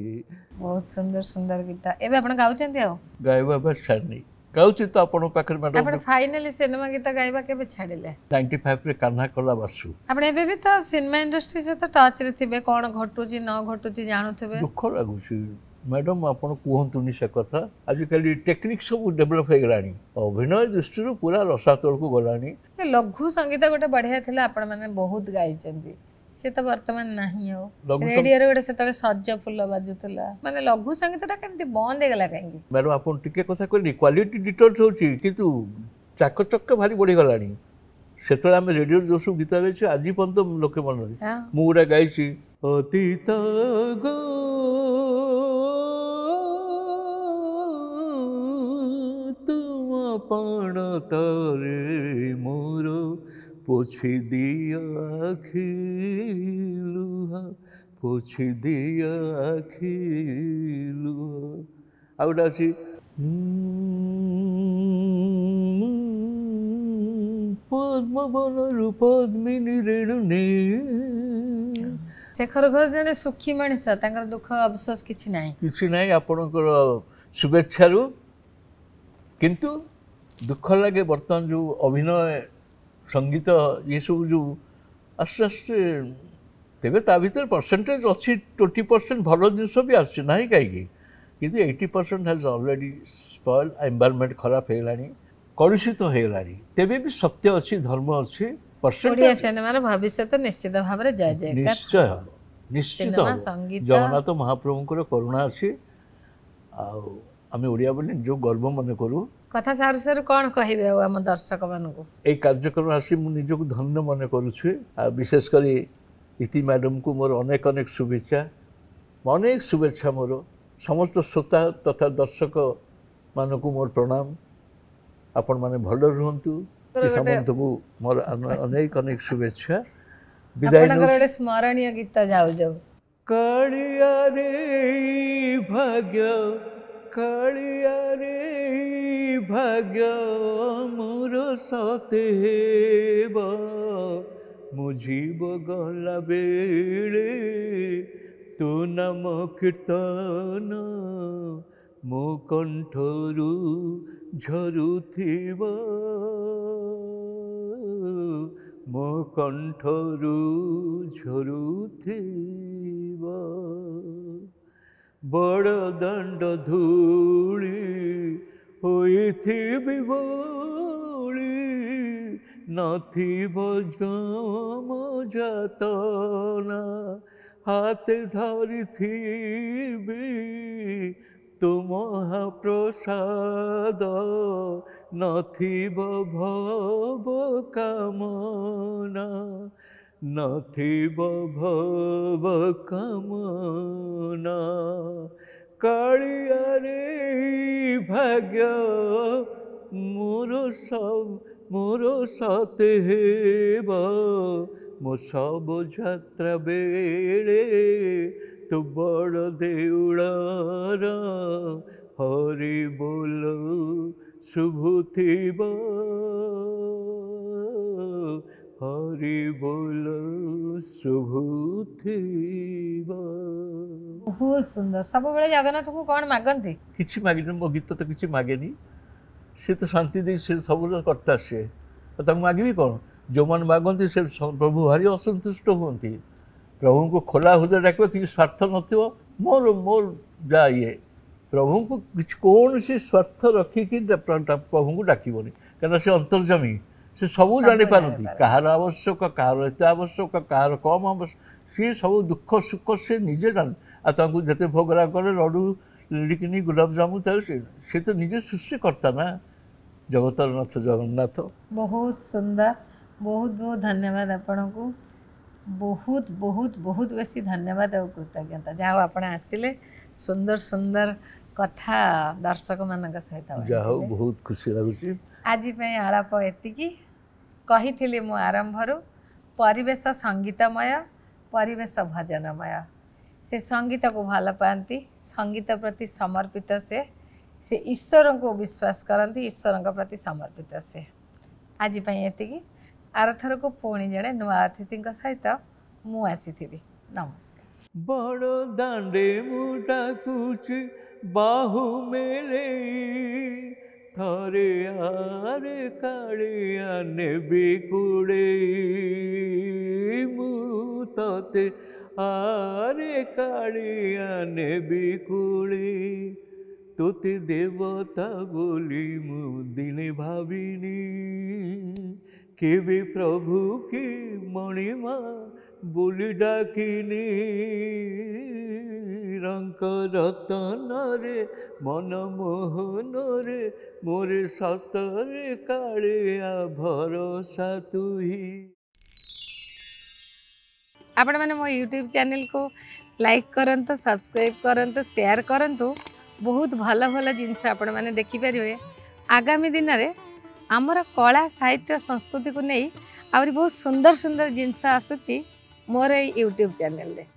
Speaker 1: बहुत सुंदर सुंदर गीत एबे आपण गाउचंती आ
Speaker 2: गायबा बस छाड़नी गाउची तो आपण पाखर मैडम
Speaker 1: आपण फाइनली सिनेमा गीत गाइबा केबे छाडिले
Speaker 2: 95 रे कान्हा कला बासु
Speaker 1: आपण एबे भी तो सिनेमा इंडस्ट्री से तो टच रे थिबे कोन घटुची न घटुची जानुथबे
Speaker 2: दुख लागुची मैडम आपण कहतुनी से कथा आजिकल टेक्निक सब डेभलप हो गलानी अभिनय दृष्टि पूरा रसातल को गलानी
Speaker 1: लघु संगीत गोटे बढ़िया थिला आपण माने बहुत गाइचंती से तो वर्तमान नहीं हो
Speaker 2: लघु
Speaker 1: रेडियो रे गोटे सेतले सज्ज फुल बाजुतला माने लघु संगीतटा केमती बंद हे गला काहेकि
Speaker 2: मैडम आपण टिके कथा कहली क्वालिटी डिटर्ट होची किंतु चाकचक्य भारी बढ़ी गलानी सेतले आम रेडियो जो सब गीत गाइछे आज पर्यंत लोके मन मु गोटे गाइछि अतीत गो तुम पण तारे मोर पोछि दिया आखि लुहा पोछि दिया आखि लुहा आ गोटे अछि पद्मवन रूपद्मिनी रेणुने
Speaker 1: शेखर घोष जने सुखी मनिष तांकर दुख अफसोस किछि नाही
Speaker 2: किछि नाही आपणकर शुभेच्छारू किंतु दुख लगे बर्तमान जो अभिनय संगीत ये सब जो आस्ते आस्ते तेरे ता भीतर परसेंटेज अच्छी 20% भल जिनस भी आस कहीं किंतु 80% हैज ऑलरेडी स्पॉइल एनवायरनमेंट खराब होगलानी कलुषित होगलानी तेबे भी सत्य अच्छी धर्म अच्छी
Speaker 1: ओडिया सिनेमार भविष्य तो निश्चित भाव में जय जय
Speaker 2: निश्चय निश्चित
Speaker 1: संगीत
Speaker 2: जगन्नाथ महाप्रभुंकर करुणा अच्छी आम ओडिया बोली जो गर्व मन करूँ
Speaker 1: कथा सारू सारू कौन कहिबे आम दर्शक मानकु
Speaker 2: ए कार्यक्रम आसी मु निजको धन्य मन करुछु विशेष करी इति मैडम को मोर अनेक अनेक शुभेच्छा मोर समस्त श्रोता तथा दर्शक मानकु मोर प्रणाम आपण माने भल रुहंतु समस्त को मोर अनेक अनेक शुभेच्छा
Speaker 1: विदाय नोटे स्मरणीय गीत जाऊ जाऊ
Speaker 2: कालिया रे भाग्य कालिया रे भाग्य मोर सते मुझीब गला बेले तू नाम कीर्तन मो कंठरू झरुथिब मो कंठरू झरुथिब बड़ दंड धूली होइथिबि बोली नथिब जम जातना हाथ धरिथिबि तुम प्रसाद नथिब भव कामना नथिब भव कामना कालिया रे भाग्य मोर सते हेब मो सब यात्रा बेले तू बड़ देउळर हरि बोल शुभुथिब हरि बोल शुभुथिब
Speaker 1: बहुत सुंदर सब बेले जगन्नाथ को कौन मागंती
Speaker 2: किछि मागिनी मो गीत तो किछि मागेनी सी तो शांति दे से सब करता सी मागिबी कौन जो मैंने मागती से प्रभु भारी असंतुष्ट हुंती प्रभु को खोला हृदय डाक कि स्वार्थ नथिबो मोर मोर जा ये प्रभु को किसी कौन सी स्वार्थ रखिकी प्रभु को डाकबनी कहीं से अंतर्जामी से सब जानी पारती कहार आवश्यक कहार एत आवश्यक कहार कम आवश्यक सी सब दुख सुख से निजे जान आपको जिते भोगरा करे लड्डू लिकिनी गुलाब जामुन सी तो निजे सृष्टि करता ना जगतर नाथ जगन्नाथ।
Speaker 1: बहुत सुंदर बहुत बहुत धन्यवाद आपण को बहुत बहुत बहुत बेसी धन्यवाद और कृतज्ञता जहाँ आप आसिले सुंदर सुंदर कथा दर्शक मान सहित
Speaker 2: जाओ बहुत खुशी लगुच
Speaker 1: आज आलाप एति कही मु आरंभ परिवेश संगीतमय परिवेश भजनमय से संगीत को भल पाती संगीत प्रति समर्पित से ईश्वर को विश्वास करती ईश्वर प्रति समर्पित से आज ये आरथर को पुणी जड़े नुआ अतिथि सहित मु आसी नमस्कार।
Speaker 2: बड़ दांडे मुडाकुच बाहु मेले थरे आरे कालिया नेबी कुड़े मुते आरे कालिया नेबी कुड़े तोते देवता बोली मु दिने भाविनी केवे प्रभु की मणिमा बोली डाकिनी रंक रतन रे मन मोहन रे मोरे सतरे कालिया भरोसा तुही।
Speaker 1: आपण मैंने मो यूट्यूब चैनल को लाइक करंतु सब्सक्राइब करंतु शेयर करंतु बहुत भल भल जिनस आपण मैंने देखिपारे आगामी दिन में आमर कला साहित्य संस्कृति को नहीं आहरी बहुत सुंदर सुंदर जिनस आसूची मोर यूट्यूब चैनल रे।